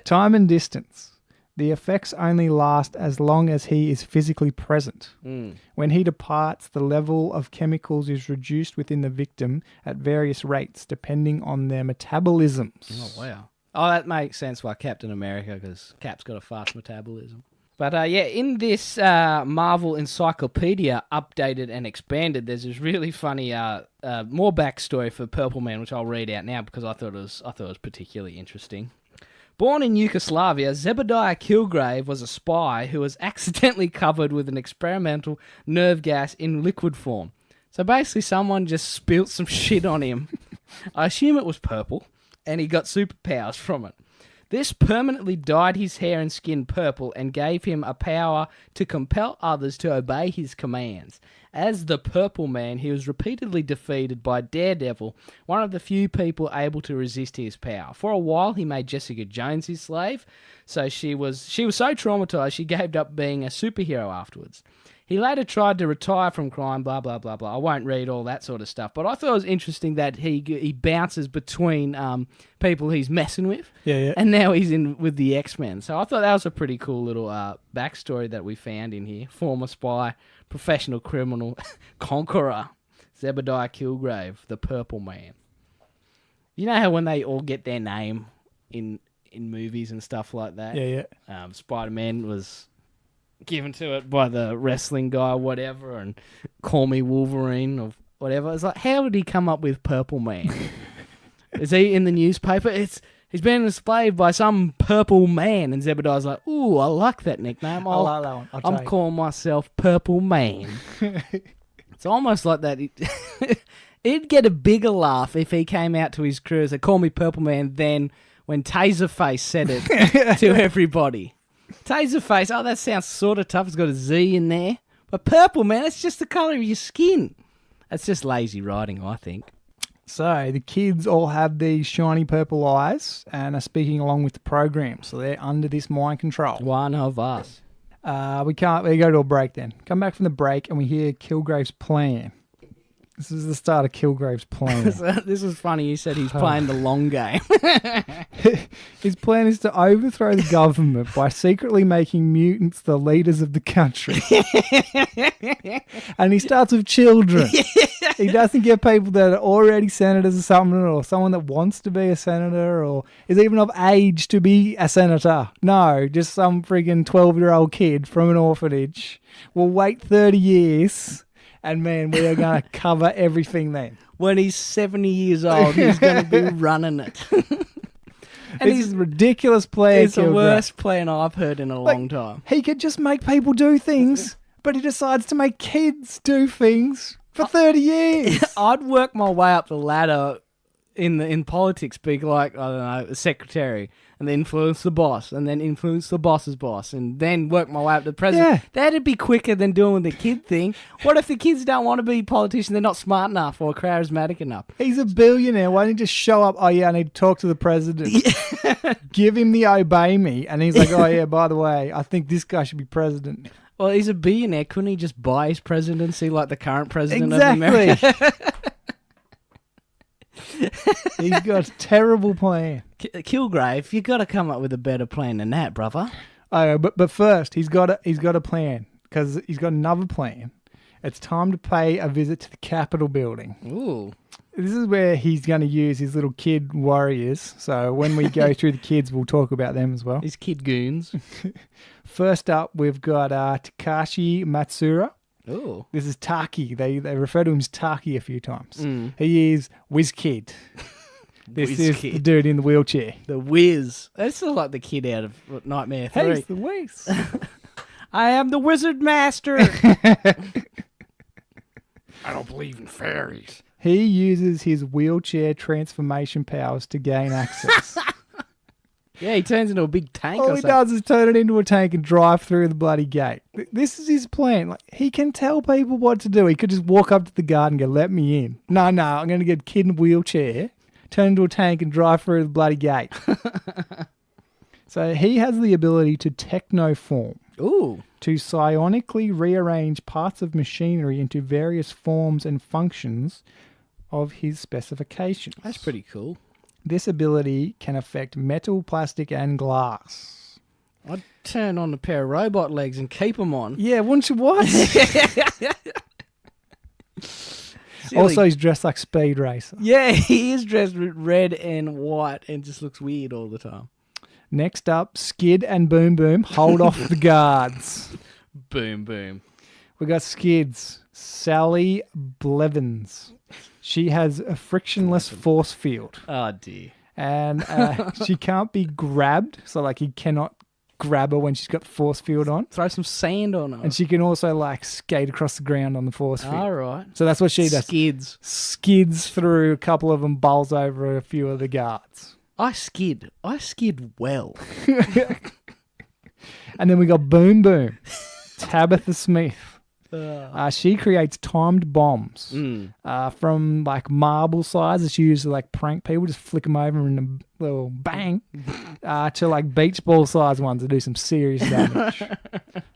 Time and distance. The effects only last as long as he is physically present. When he departs, the level of chemicals is reduced within the victim at various rates, depending on their metabolisms. Oh, wow. Oh, that makes sense why Captain America, because Cap's got a fast metabolism. But yeah, in this Marvel Encyclopedia updated and expanded, there's this really funny more backstory for Purple Man, which I'll read out now because I thought it was particularly interesting. Born in Yugoslavia, Zebediah Kilgrave was a spy who was accidentally covered with an experimental nerve gas in liquid form. So basically someone just spilt some shit on him. I assume it was purple, and he got superpowers from it. This permanently dyed his hair and skin purple and gave him a power to compel others to obey his commands. As the Purple Man, he was repeatedly defeated by Daredevil, one of the few people able to resist his power. For a while, he made Jessica Jones his slave, so she was so traumatized she gave up being a superhero afterwards. He later tried to retire from crime, blah, blah, blah, blah. I won't read all that sort of stuff, but I thought it was interesting that he bounces between people he's messing with, and now he's in with the X-Men. So I thought that was a pretty cool little backstory that we found in here. Former spy, professional criminal, conqueror, Zebediah Kilgrave, the Purple Man. You know how when they all get their name in movies and stuff like that? Yeah. Spider-Man was given to it by the wrestling guy or whatever, and Call Me Wolverine or whatever. It's like, how did he come up with Purple Man? Is he in the newspaper? He's been enslaved by some purple man, and Zebediah's like, ooh, I like that nickname. I like that one. I'm calling myself Purple Man. It's almost like that. He'd get a bigger laugh if he came out to his crew and said, call me Purple Man, than when Taserface said it to everybody. Taserface, oh, that sounds sort of tough. It's got a Z in there. But Purple Man, it's just the colour of your skin. That's just lazy writing, I think. So the kids all have these shiny purple eyes and are speaking along with the program. So they're under this mind control. One of us. We go to a break then. Come back from the break and we hear Kilgrave's plan. This is the start of Kilgrave's plan. This is funny. You said he's playing the long game. His plan is to overthrow the government by secretly making mutants the leaders of the country. And he starts with children. He doesn't get people that are already senators or something, or someone that wants to be a senator or is even of age to be a senator. No, just some friggin' 12-year-old kid from an orphanage will wait 30 years. And, man, we are going to cover everything then. When he's 70 years old, he's going to be running it. And this is a ridiculous plan. It's the worst plan I've heard in a long time. He could just make people do things, but he decides to make kids do things for 30 years. I'd work my way up the ladder in politics, be like, I don't know, a secretary, and then influence the boss, and then influence the boss's boss, and then work my way up to the president. Yeah. That'd be quicker than doing the kid thing. What if the kids don't want to be politicians? They're not smart enough or charismatic enough. He's a billionaire. Why don't you just show up? Oh, yeah, I need to talk to the president. Give him the obey me. And he's like, oh, yeah, by the way, I think this guy should be president. Well, he's a billionaire. Couldn't he just buy his presidency like the current president of America? He's got a terrible plan. Kilgrave, you got to come up with a better plan than that, brother. Oh, but first he's got a plan, because he's got another plan. It's time to pay a visit to the Capitol building. Ooh. This is where he's going to use his little kid warriors. So when we go through the kids, we'll talk about them as well. His kid goons. First up, we've got Takashi Matsura. Ooh. This is Taki. They refer to him as Taki a few times. He is WizKid. This is the dude in the wheelchair. The Wiz. That's sort of like the kid out of Nightmare 3. Hey, it's the Wiz. I am the Wizard Master. I don't believe in fairies. He uses his wheelchair transformation powers to gain access. Yeah, he turns into a big tank All or he something. does is turn it into a tank and drive through the bloody gate. This is his plan. Like, he can tell people what to do. He could just walk up to the guard and go, let me in. No, I'm going to get a kid in a wheelchair, turn into a tank and drive through the bloody gate. So he has the ability to techno-form. Ooh. to psionically rearrange parts of machinery into various forms and functions of his specifications. That's pretty cool. This ability can affect metal, plastic, and glass. I'd turn on a pair of robot legs and keep them on. Yeah, wouldn't you what? Also, he's dressed like Speed Racer. Yeah, he is dressed with red and white and just looks weird all the time. Next up, Skid and Boom Boom hold off the guards. Boom, boom. We got Skids, Sally Blevins. She has a frictionless force field. Oh, dear. And she can't be grabbed, so like he cannot grab her when she's got the force field on. Throw some sand on her. And she can also like skate across the ground on the force field. All right. So that's what she does. Skids through a couple of them, bowls over a few of the guards. I skid well. And then we got Boom Boom, Tabitha Smith. She creates timed bombs from like marble sizes. She uses to like prank people, just flick them over in a little bang, to like beach ball size ones that do some serious damage.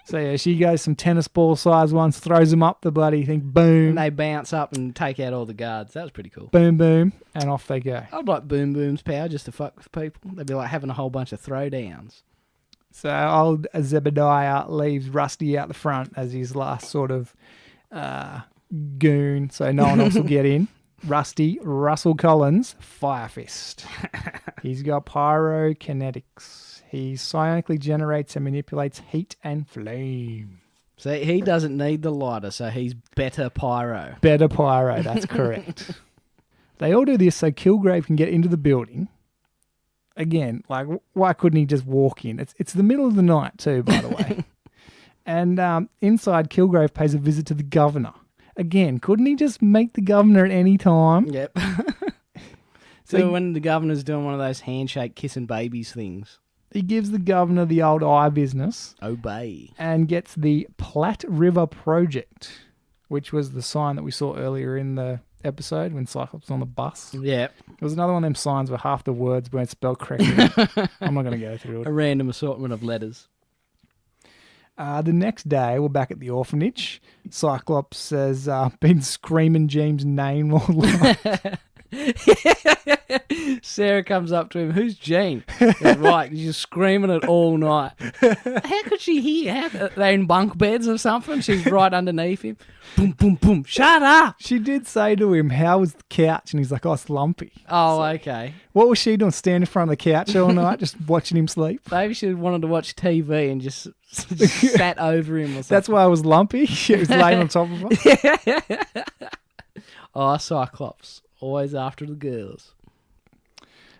So yeah, she goes some tennis ball size ones, throws them up the bloody thing, boom. And they bounce up and take out all the guards. That was pretty cool. Boom, boom, and off they go. I'd like Boom Boom's power just to fuck with people. They'd be like having a whole bunch of throwdowns. So old Zebediah leaves Rusty out the front as his last sort of goon, so no one else will get in. Rusty, Russell Collins, Fire Fist. He's got pyrokinetics. He psionically generates and manipulates heat and flame. So he doesn't need the lighter, so he's better pyro. Better pyro, that's correct. They all do this so Kilgrave can get into the building. Again, like, why couldn't he just walk in? It's the middle of the night too, by the way. And inside, Kilgrave pays a visit to the governor. Again, couldn't he just meet the governor at any time? Yep. So when the governor's doing one of those handshake kissing babies things. He gives the governor the old eye business. Obey. And gets the Platte River Project, which was the sign that we saw earlier in the episode when Cyclops was on the bus. Yeah. It was another one of them signs where half the words weren't spelled correctly. I'm not going to go through it. A random assortment of letters. The next day, we're back at the orphanage. Cyclops has been screaming James' name all night. Sarah comes up to him. Who's Jean? He's right. She's screaming it all night. How could she hear? They're in bunk beds or something. She's right underneath him. Boom, boom, boom. Shut up. She did say to him, how was the couch? And he's like, oh, it's lumpy. Oh, okay. What was she doing? Standing in front of the couch all night, just watching him sleep? Maybe she wanted to watch TV and just sat over him or something. That's why it was lumpy. She was laying on top of him. Oh, Cyclops. Always after the girls.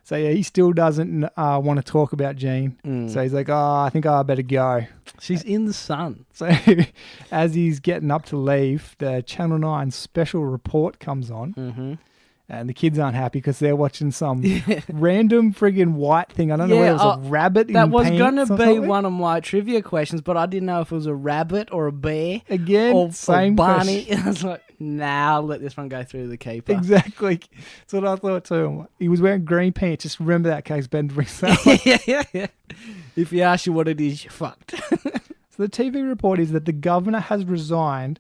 So, yeah, he still doesn't want to talk about Jean. So he's like, oh, I think I better go. She's in the sun. So as he's getting up to leave, the Channel 9 special report comes on. Mm-hmm. And the kids aren't happy because they're watching some random friggin' white thing. I don't know whether it was a rabbit in That was going to be one of my trivia questions, but I didn't know if it was a rabbit or a bear. Again, or same Barney. question. I was like, nah, I'll let this one go through the keeper. Exactly. That's what I thought too. He was wearing green pants. Just remember that case Ben brings that up. Yeah. If he asks you what it is, you're fucked. So the TV report is that the governor has resigned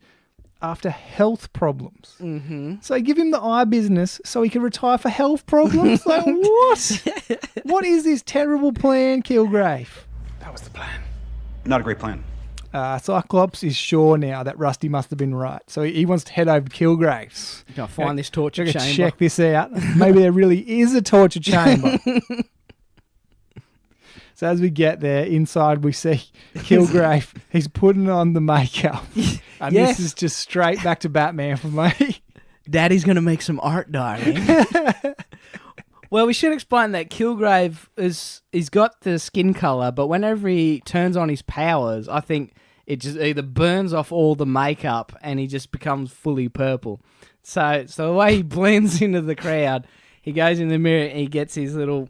after health problems. Mm-hmm. So give him the eye business so he can retire for health problems? Like, what? What is this terrible plan, Kilgrave? That was the plan. Not a great plan. Cyclops is sure now that Rusty must have been right. So he wants to head over to Kilgrave's. Gotta find this torture chamber. Check this out. Maybe there really is a torture chamber. So as we get there, inside we see Kilgrave. He's putting on the makeup. And this is just straight back to Batman for me. Daddy's going to make some art, darling. Well, we should explain that Kilgrave he's got the skin colour, but whenever he turns on his powers, I think it just either burns off all the makeup and he just becomes fully purple. So the way he blends into the crowd, he goes in the mirror and he gets his little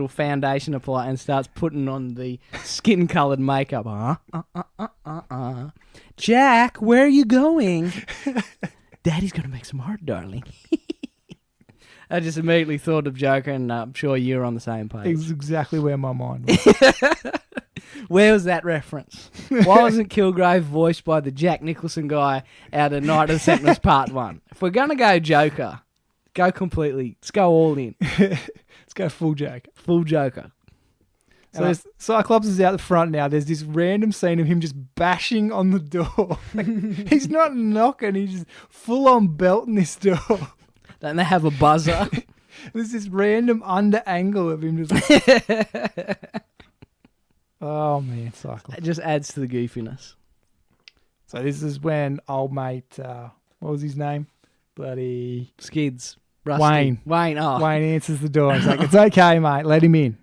foundation apply and starts putting on the skin-coloured makeup. Jack, where are you going? Daddy's going to make some art, darling. I just immediately thought of Joker, and I'm sure you're on the same page. It's exactly where my mind was. Where was that reference? Why wasn't Kilgrave voiced by the Jack Nicholson guy out of Night of the Sentinels Part 1? If we're going to go Joker, go completely. Let's go all in. Let's go full Joker. Full Joker. So Cyclops is out the front now. There's this random scene of him just bashing on the door. He's not knocking. He's just full on belting this door. Don't they have a buzzer? There's this random under angle of him just. Oh man, Cyclops. It just adds to the goofiness. So this is when old mate, what was his name? Bloody Skids. Rusty. Wayne. Wayne. Oh. Wayne answers the door. He's like, "It's okay, mate. Let him in."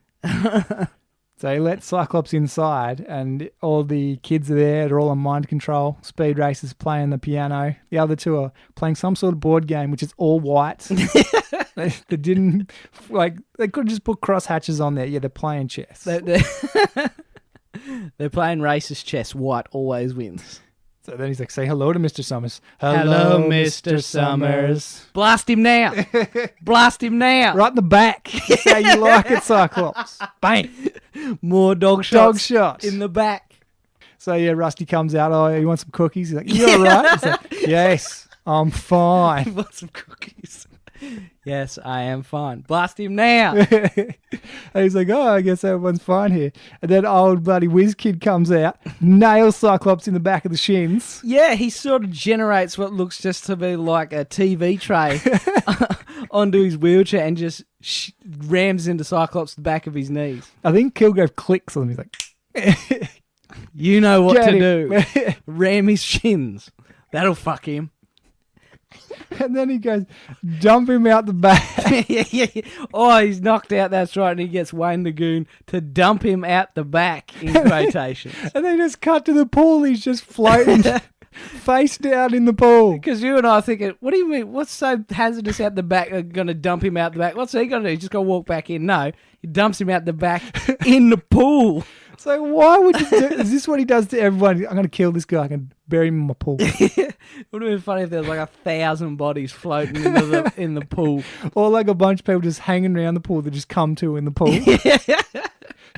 So he lets Cyclops inside, and all the kids are there. They're all on mind control. Speed Racer's playing the piano. The other two are playing some sort of board game, which is all white. They didn't, they could have just put cross hatches on there. Yeah, they're playing chess. They're playing racist chess. White always wins. So then he's like, say hello to Mr. Summers. Hello, Mr. Summers. Blast him now. Blast him now. Right in the back. That's how you like it, Cyclops. Bang. More dog shots. Dog shots. In the back. So yeah, Rusty comes out. Oh, you want some cookies? He's like, you all right? He's like, yes, I'm fine. Want some cookies? Yes, I am fine. Blast him now. And he's like, oh, I guess everyone's fine here. And then old bloody whiz kid comes out, nails Cyclops in the back of the shins. Yeah, he sort of generates what looks just to be like a TV tray onto his wheelchair and just rams into Cyclops the back of his knees. I think Kilgrave clicks on him. He's like, you know what Get to him. do. Ram his shins. That'll fuck him. And then he goes, dump him out the back. yeah. Oh, he's knocked out, that's right. And he gets Wayne the Goon to dump him out the back in quotations. And they just cut to the pool. He's just floating face down in the pool. Because you and I are thinking, what do you mean? What's so hazardous out the back? Going to dump him out the back? What's he going to do? He's just going to walk back in? No, he dumps him out the back in the pool. So why would you do? Is this what he does to everyone? I'm going to kill this guy. I can bury him in my pool. It would have been funny if there was like 1,000 bodies floating in the pool. Or like a bunch of people just hanging around the pool that just come to in the pool.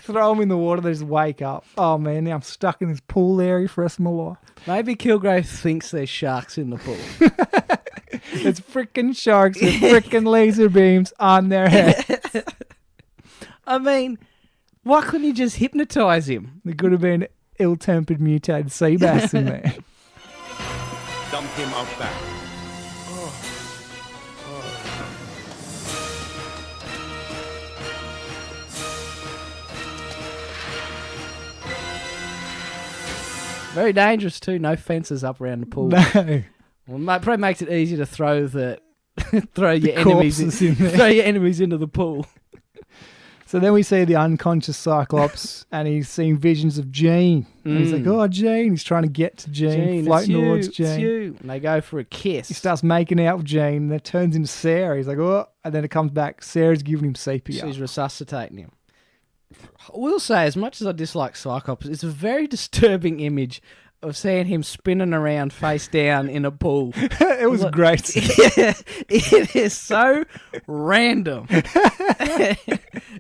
Throw them in the water, they just wake up. Oh man, now I'm stuck in this pool area for the rest of my life. Maybe Kilgrave thinks there's sharks in the pool. It's freaking sharks with freaking laser beams on their heads. I mean, why couldn't you just hypnotise him? There could have been ill-tempered mutated sea bass in there. Dump him out back. Very dangerous too. No fences up around the pool. No. Well, it probably makes it easier to throw your enemies into the pool. So then we see the unconscious Cyclops, and he's seeing visions of Jean. And he's like, oh, Jean. He's trying to get to Jean, floating towards Jean. It's you. And they go for a kiss. He starts making out with Jean, and it turns into Sarah. He's like, oh, and then it comes back. Sarah's giving him CPR. She's resuscitating him. I will say, as much as I dislike Cyclops, it's a very disturbing image of seeing him spinning around face down in a pool. It was great. Yeah, it is so random.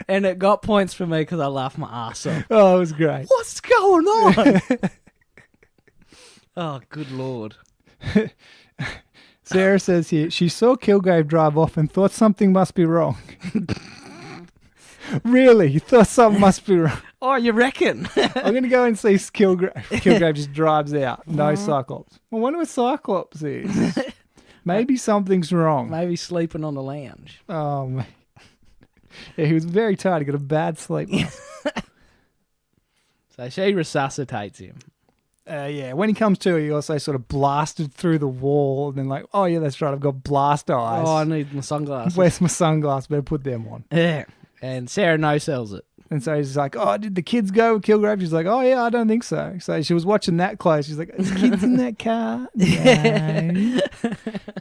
And it got points for me because I laughed my ass off. Oh, it was great. What's going on? Oh, good Lord. Sarah says here, she saw Kilgrave drive off and thought something must be wrong. Really? You thought something must be wrong? Oh, you reckon? I'm going to go and see Kilgrave. Kilgrave just drives out. No Cyclops. I wonder what Cyclops is. Maybe something's wrong. Maybe sleeping on the lounge. Oh, man. Yeah, he was very tired. He got a bad sleep. So she resuscitates him. Yeah, when he comes to, he also sort of blasted through the wall. And then like, oh, yeah, that's right. I've got blast eyes. Oh, I need my sunglasses. Where's my sunglasses? Better put them on. Yeah. And Sarah no-sells it. And so he's like, oh, did the kids go with Kilgrave? She's like, oh, yeah, I don't think so. So she was watching that close. She's like, is kids in that car? No.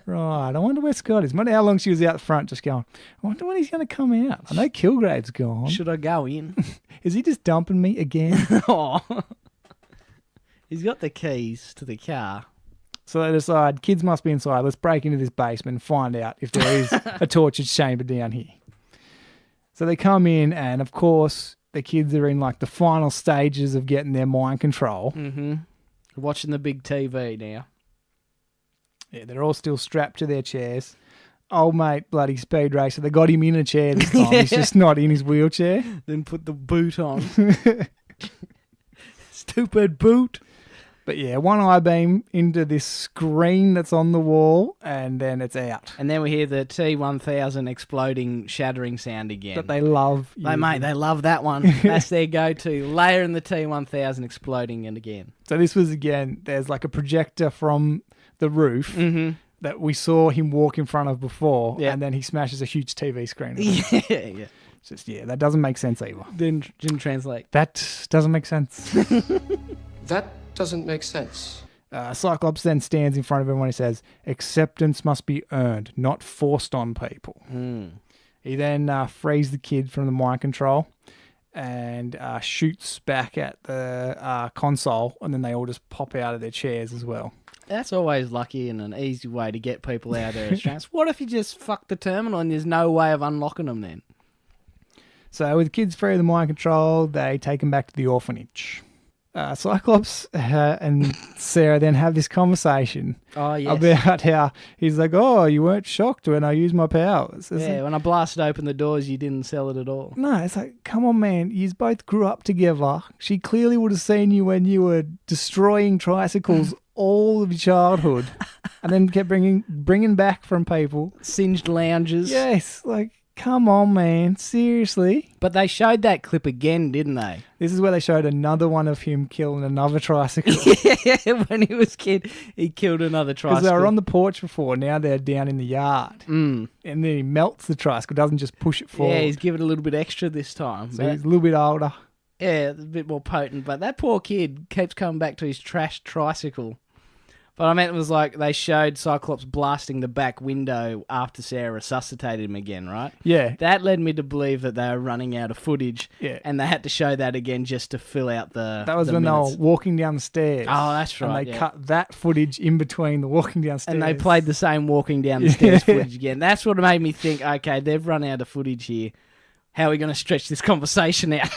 Right. I wonder where Scott is. I wonder how long she was out the front just going, I wonder when he's going to come out. I know Kilgrave's gone. Should I go in? Is he just dumping me again? Oh. He's got the keys to the car. So they decide, kids must be inside. Let's break into this basement and find out if there is a tortured chamber down here. So they come in, and of course, the kids are in like the final stages of getting their mind control. Mm-hmm. Watching the big TV now. Yeah, they're all still strapped to their chairs. Old mate, bloody speed racer. They got him in a chair this time. He's just not in his wheelchair. Then put the boot on. Stupid boot. But yeah, one eye beam into this screen that's on the wall, and then it's out. And then we hear the T-1000 exploding, shattering sound again. That they love. They love that one. That's their go-to. Layer in the T-1000 exploding and again. So this was, again, there's like a projector from the roof that we saw him walk in front of before, and then he smashes a huge TV screen. Yeah. It's just, that doesn't make sense either. Didn't translate. That doesn't make sense. That doesn't make sense. Cyclops then stands in front of everyone and says, acceptance must be earned, not forced on people. He then frees the kid from the mind control and shoots back at the console, and then they all just pop out of their chairs as well. That's always lucky and an easy way to get people out of their restraints. What if you just fuck the terminal and there's no way of unlocking them then? So with the kids free of the mind control, they take them back to the orphanage. Cyclops and Sarah then have this conversation about how he's like, oh, you weren't shocked when I used my powers. When I blasted open the doors, you didn't sell it at all. No, it's like, come on, man. You both grew up together. She clearly would have seen you when you were destroying tricycles all of your childhood and then kept bringing back from people. Singed lounges. Yes, like, come on, man. Seriously. But they showed that clip again, didn't they? This is where they showed another one of him killing another tricycle. Yeah, when he was a kid, he killed another tricycle. Because they were on the porch before, now they're down in the yard. And then he melts the tricycle, doesn't just push it forward. Yeah, he's given it a little bit extra this time. So he's a little bit older. Yeah, a bit more potent. But that poor kid keeps coming back to his trashed tricycle. But I meant it was like they showed Cyclops blasting the back window after Sarah resuscitated him again, right? Yeah. That led me to believe that they were running out of footage. Yeah. And they had to show that again just to fill out the That was the when minutes. they were walking down the stairs. Oh, that's right. And they cut that footage in between the walking downstairs. And they played the same walking down the stairs footage again. That's what made me think, okay, they've run out of footage here. How are we going to stretch this conversation out?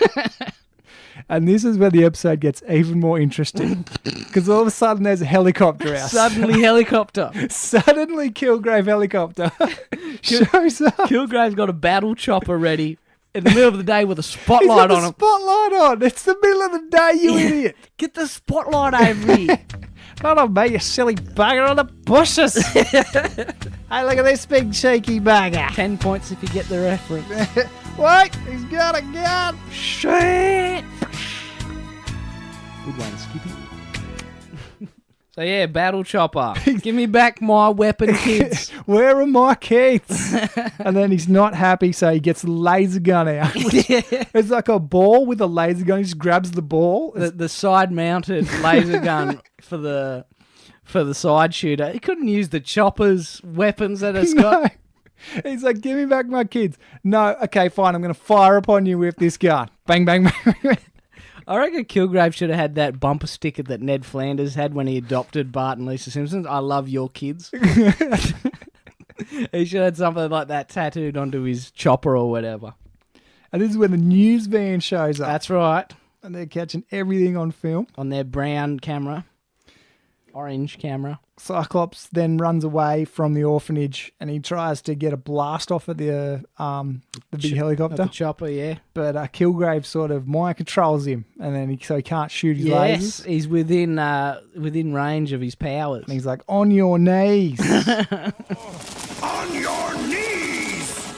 And this is where the episode gets even more interesting. Because all of a sudden there's a helicopter out. Suddenly helicopter. Suddenly Kilgrave helicopter shows up. Kilgrave's got a battle chopper ready in the middle of the day with a spotlight on him. Spotlight on. It's the middle of the day, you idiot. Get the spotlight over here. Not on me, you silly bugger on the bushes. Hey, look at this big cheeky bugger. 10 points if you get the reference. Wait, he's got a gun. Shit. Good one, Skippy. So yeah, battle chopper. Give me back my weapon, kids. Where are my kids? And then he's not happy, so he gets the laser gun out. It's like a ball with a laser gun. He just grabs the ball. The side-mounted laser gun for the side shooter. He couldn't use the chopper's weapons that it's got. No. He's like, give me back my kids. No, okay, fine. I'm going to fire upon you with this gun. Bang, bang, bang. I reckon Kilgrave should have had that bumper sticker that Ned Flanders had when he adopted Bart and Lisa Simpson. I love your kids. He should have had something like that tattooed onto his chopper or whatever. And this is when the news van shows up. That's right. And they're catching everything on film. On their brown camera. Orange camera. Cyclops then runs away from the orphanage and he tries to get a blast off at the big helicopter. The chopper, yeah. But Kilgrave sort of mind controls him, and then he can't shoot his lasers. Yes, he's within range of his powers. And he's like, on your knees. On your knees!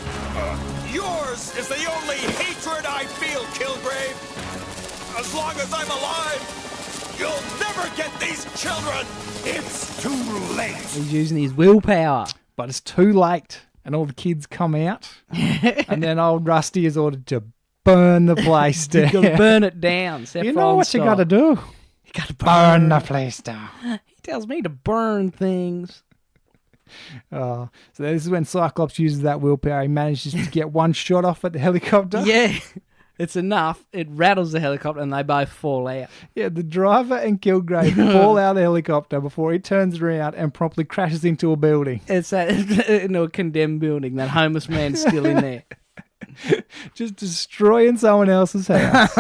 Yours is the only hatred I feel, Kilgrave. As long as I'm alive, you'll never get these children! It's too late! He's using his willpower. But it's too late, and all the kids come out, and then old Rusty is ordered to burn the place down. You've got to burn it down. You know what you got to do? You got to burn the place down. He tells me to burn things. So this is when Cyclops uses that willpower. He manages to get one shot off at the helicopter. Yeah. It's enough. It rattles the helicopter and they both fall out. Yeah, the driver and Kilgrave fall out of the helicopter before he turns around and promptly crashes into a building. It's into a condemned building. That homeless man's still in there. Just destroying someone else's house.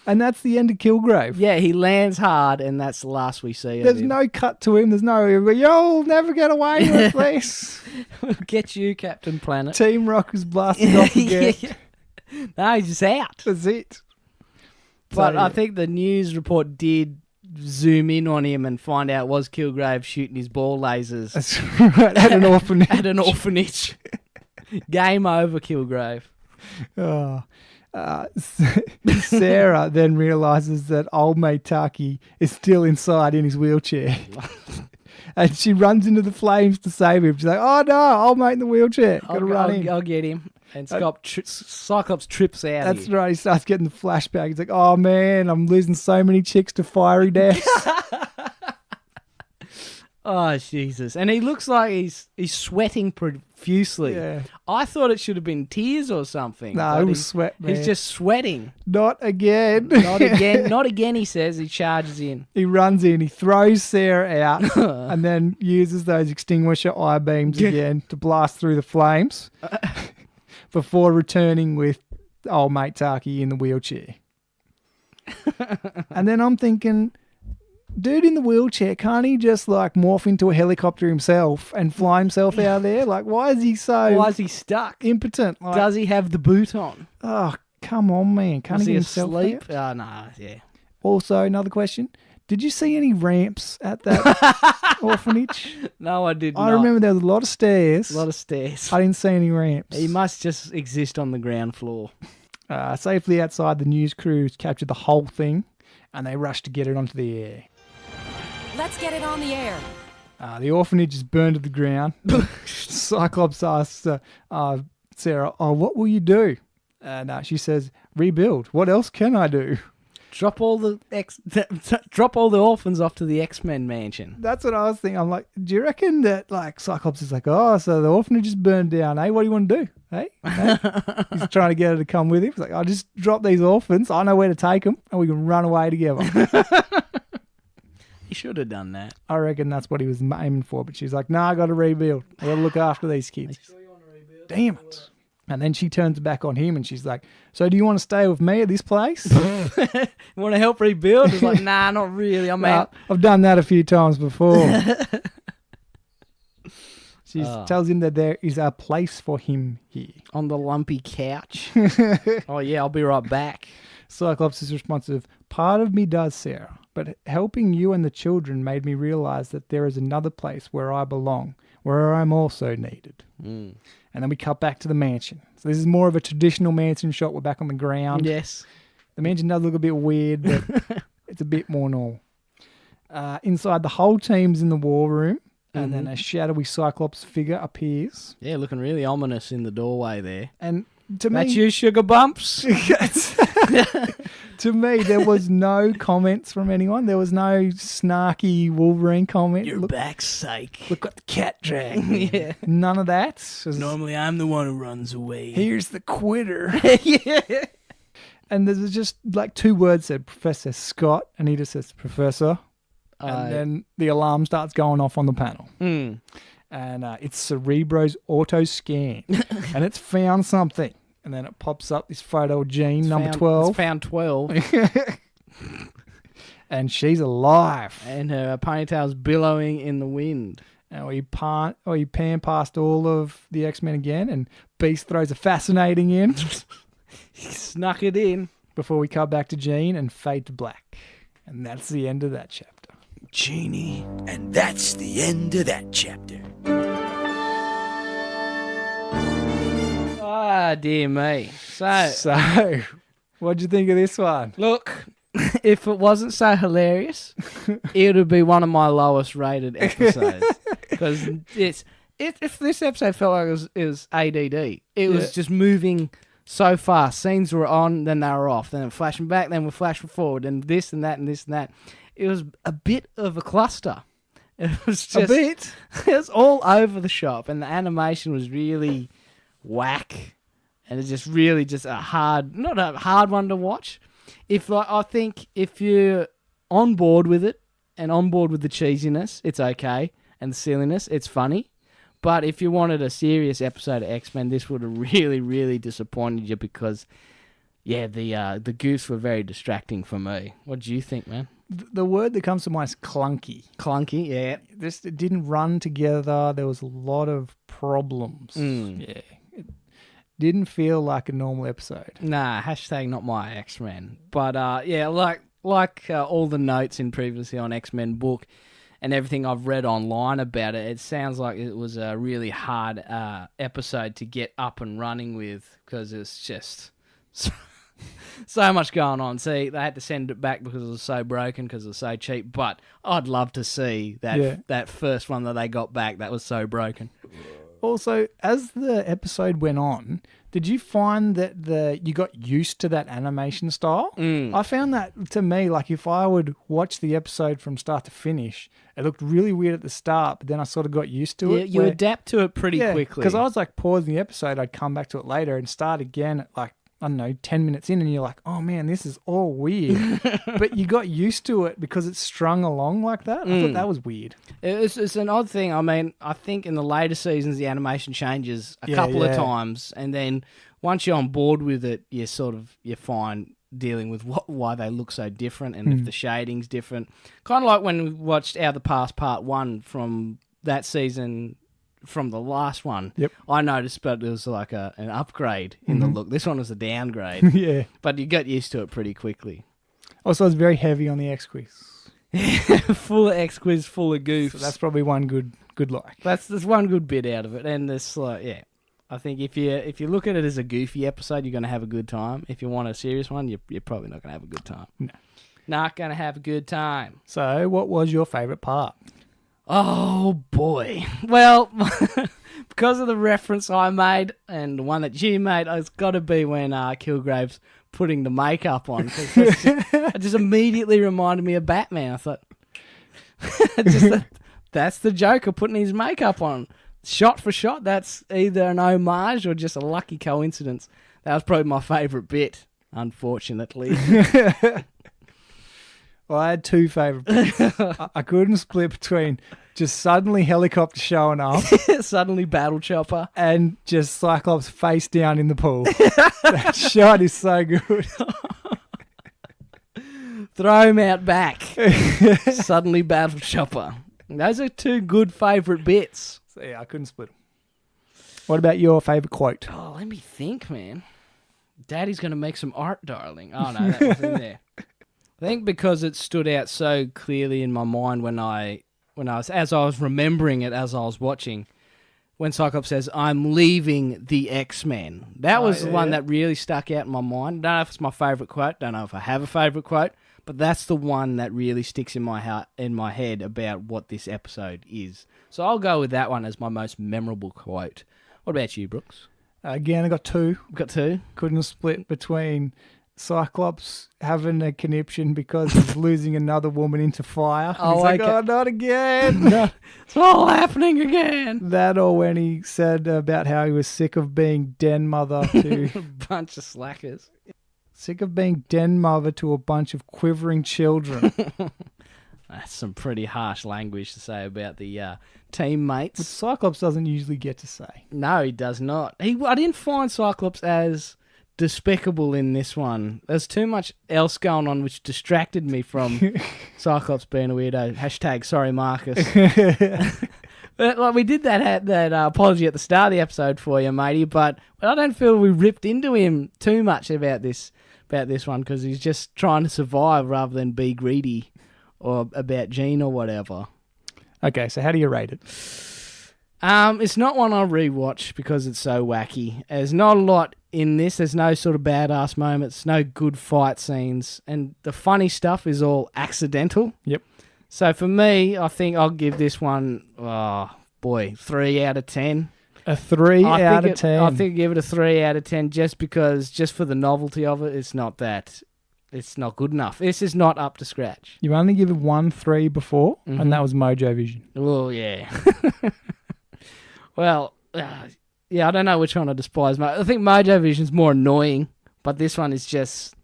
And that's the end of Kilgrave. Yeah, he lands hard, and that's the last we see of There's him. no cut to him. There's no, you'll never get away with this. We'll get you, Captain Planet. Team Rocket's blasted off again. No, he's just out. That's it. But So, I think the news report did zoom in on him and find out was Kilgrave shooting his ball lasers That's right, at an orphanage. at an orphanage. Game over, Kilgrave. Oh. Sarah then realizes that old mate Taki is still inside in his wheelchair. And she runs into the flames to save him. She's like, oh no, old mate in the wheelchair. Gotta run in. I'll get him. And Cyclops trips out. That's here. right. He starts getting the flashback. He's like, oh man, I'm losing so many chicks to fiery deaths. Oh, Jesus. And he looks like he's sweating profusely. Yeah. I thought it should have been tears or something. No, but it was sweat, man. He's just sweating. Not again. Not again. Not again, he says. He charges in. He runs in, he throws Sarah out, and then uses those extinguisher eye beams again to blast through the flames before returning with old mate Taki in the wheelchair. And then I'm thinking, dude in the wheelchair, can't he just like morph into a helicopter himself and fly himself out there? Like, why is he stuck? Impotent. Like, Does he have the boot on? oh, come on, man. Can't Was he he get himself asleep? out? Oh, no, yeah. Also, another question. Did you see any ramps at that orphanage? No, I did not. I remember there was a lot of stairs. A lot of stairs. I didn't see any ramps. He must just exist on the ground floor. Safely outside, the news crews captured the whole thing, and they rushed to get it onto the air. Let's get it on the air. The orphanage is burned to the ground. Cyclops asks Sarah, oh, what will you do? And she says, rebuild. What else can I do? Drop all the orphans off to the X-Men mansion. That's what I was thinking. I'm like, do you reckon that like Cyclops is like, oh, so the orphanage is burned down, hey? What do you want to do? Hey? He's trying to get her to come with him. He's like, I'll just drop these orphans. I know where to take them, and we can run away together. He should have done that. I reckon that's what he was aiming for, but she's like, nah, I got to rebuild. I got to look after these kids. Damn it. And then she turns back on him and she's like, so do you want to stay with me at this place? You want to help rebuild? He's like, nah, not really. I'm out. I've done that a few times before. She tells him that there is a place for him here. On the lumpy couch. Oh, yeah, I'll be right back. Cyclops is responsive, part of me does, Sarah, but helping you and the children made me realize that there is another place where I belong, where I'm also needed. Mm. And then we cut back to the mansion. So this is more of a traditional mansion shot. We're back on the ground. Yes. The mansion does look a bit weird, but it's a bit more normal. Inside, the whole team's in the war room, and then a shadowy Cyclops figure appears. Yeah, looking really ominous in the doorway there. And to That's me, you, Sugar Bumps? to me, there was no comments from anyone. There was no snarky Wolverine comment. Your back's sake. Look what the cat dragged. Yeah. None of that. Normally, I'm the one who runs away. Here's the quitter. Yeah. And there's just like two words said, Professor Scott, and he just says, Professor. And then the alarm starts going off on the panel. Mm. And it's Cerebro's auto scan. And it's found something. And then it pops up this photo of Jean, number 12. It's found 12. And she's alive. And her ponytail's billowing in the wind. And we pan past all of the X-Men again, and Beast throws a fascinating in. He snuck it in. Before we cut back to Jean and fade to black. And that's the end of that chapter. Genie. And that's the end of that chapter. Ah, dear me. So, what'd you think of this one? Look, if it wasn't so hilarious, it would be one of my lowest rated episodes. Because if this episode felt like it was ADD, it was just moving so fast. Scenes were on, then they were off. Then we're flashing back, then we're flashing forward, and this and that and this and that. It was a bit of a cluster. It was just a bit. It was all over the shop, and the animation was really whack, and it's just really just not a hard one to watch. I think if you're on board with it and on board with the cheesiness, it's okay, and the silliness, it's funny. But if you wanted a serious episode of X-Men, this would have really, really disappointed you because, yeah, the goofs were very distracting for me. What do you think, man? The word that comes to mind is clunky. Clunky, yeah. It didn't run together. There was a lot of problems. Yeah. It didn't feel like a normal episode. Nah, hashtag not my X-Men. But, yeah, like all the notes in previously on X-Men book and everything I've read online about it, it sounds like it was a really hard episode to get up and running with because it's just so much going on. See, they had to send it back because it was so broken, because it was so cheap. But I'd love to see that first one that they got back that was so broken. Also, as the episode went on, did you find that you got used to that animation style? I found that, to me, like if I would watch the episode from start to finish, it looked really weird at the start, but then I sort of got used to it. You adapt to it pretty quickly. Because I was like pausing the episode, I'd come back to it later and start again at like, I don't know, 10 minutes in, and you're like, oh man, this is all weird. But you got used to it because it's strung along like that. I thought that was weird. It's an odd thing. I mean, I think in the later seasons, the animation changes a couple of times, and then once you're on board with it, you're fine dealing with why they look so different and if the shading's different. Kind of like when we watched Out of the Past Part 1 from that season, from the last one. Yep. I noticed, but it was like an upgrade in the look. This one was a downgrade. Yeah. But you got used to it pretty quickly. Also, it's very heavy on the X-Quiz. Full of X-Quiz, full of goofs. So that's probably one good like. There's one good bit out of it, and there's I think if you look at it as a goofy episode, you're going to have a good time. If you want a serious one, you're probably not going to have a good time. No. Not going to have a good time. So, what was your favourite part? Oh, boy. Well, because of the reference I made and the one that you made, it's got to be when Kilgrave's putting the makeup on. It just immediately reminded me of Batman. I thought, that's the Joker putting his makeup on. Shot for shot, that's either an homage or just a lucky coincidence. That was probably my favourite bit, unfortunately. Well, I had two favourite bits. I couldn't split between just suddenly helicopter showing up, suddenly battle chopper, and just Cyclops face down in the pool. That shot is so good. Throw him out back. Suddenly battle chopper. Those are two good favourite bits. So yeah, I couldn't split them. What about your favourite quote? Oh, let me think, man. Daddy's going to make some art, darling. Oh, no, that wasn't there. I think because it stood out so clearly in my mind when I was remembering it as I was watching, when Cyclops says, "I'm leaving the X-Men." That was the one that really stuck out in my mind. Don't know if it's my favourite quote. Don't know if I have a favourite quote, but that's the one that really sticks in my head about what this episode is. So I'll go with that one as my most memorable quote. What about you, Brooks? Again, I got two. Got two. Couldn't split between Cyclops having a conniption because he's losing another woman into fire. Oh, he's like, oh, not again. No, it's all happening again. That, or when he said about how he was sick of being den mother to a bunch of slackers. Sick of being den mother to a bunch of quivering children. That's some pretty harsh language to say about the teammates. Which Cyclops doesn't usually get to say. No, he does not. I didn't find Cyclops as despicable in this one. There's too much else going on which distracted me from Cyclops being a weirdo. Hashtag sorry, Marcus. Like we did that apology at the start of the episode for you, matey, but I don't feel we ripped into him too much about this one because he's just trying to survive rather than be greedy or about Jean or whatever. Okay, so how do you rate it? It's not one I'll rewatch because it's so wacky. There's not a lot in this. There's no sort of badass moments, no good fight scenes, and the funny stuff is all accidental. Yep. So for me, I think I'll give this one, 3 out of 10. A 3 out of 10? I think I'll give it a 3 out of 10 just for the novelty of it. It's not good enough. This is not up to scratch. You only given 1 3 before, and that was Mojo Vision. Oh, yeah. Well, I don't know which one I despise. I think Mojo Vision's more annoying, but this one is just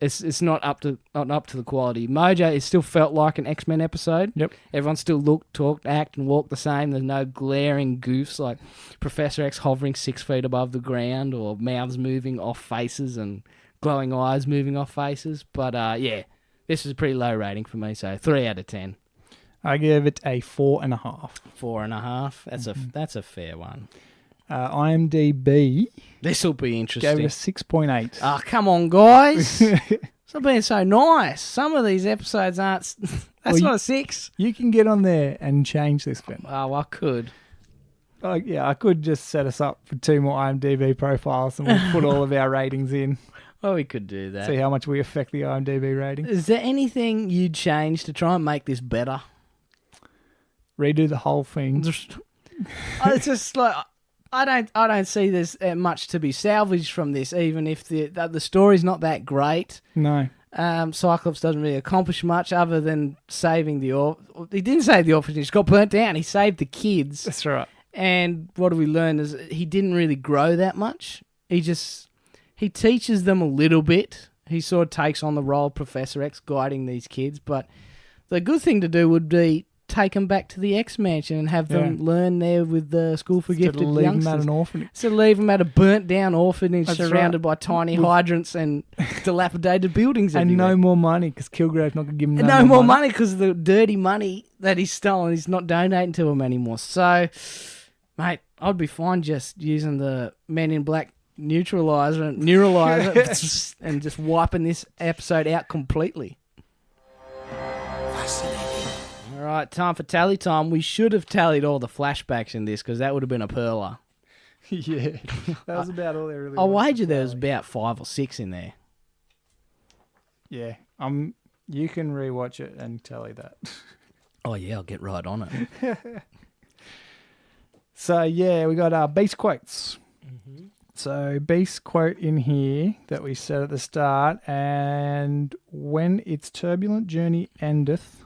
It's not up to the quality. Mojo, it still felt like an X-Men episode. Yep. Everyone still looked, talked, act, and walked the same. There's no glaring goofs like Professor X hovering 6 feet above the ground, or mouths moving off faces and glowing eyes moving off faces. But yeah, this is a pretty low rating for me. So 3 out of 10. I give it a 4.5. 4.5. That's a fair one. IMDb. This will be interesting. Gave it a 6.8. Oh, come on, guys. Stop being so nice. Some of these episodes aren't... That's not a 6. You can get on there and change this, Ben. Oh, I could. Yeah, I could just set us up for 2 more IMDb profiles and we'll put all of our ratings in. Well, we could do that. See how much we affect the IMDb rating. Is there anything you'd change to try and make this better? Redo the whole thing. It's just like... I don't see there's much to be salvaged from this, even if the story's not that great. No. Cyclops doesn't really accomplish much other than saving he didn't save the orphanage, got burnt down. He saved the kids. That's right. And what we learned is he didn't really grow that much. He teaches them a little bit. He sort of takes on the role of Professor X guiding these kids. But the good thing to do would be take them back to the X Mansion and have them learn there with the School for Gifted Youngsters. Leave them at an orphanage. So leave them at a burnt down orphanage surrounded by tiny hydrants and dilapidated buildings everywhere. And no more money because Kilgrave's not going to give him no more money because of the dirty money that he's stolen. He's not donating to him anymore. So, mate, I'd be fine just using the Men in Black neuralizer and just wiping this episode out completely. All right, time for tally time. We should have tallied all the flashbacks in this because that would have been a perler. Yeah, that was about all there really was. I wager there was about 5 or 6 in there. Yeah, you can rewatch it and tally that. Oh, yeah, I'll get right on it. So, yeah, we got Beast quotes. Mm-hmm. So, Beast quote in here that we said at the start, and when its turbulent journey endeth,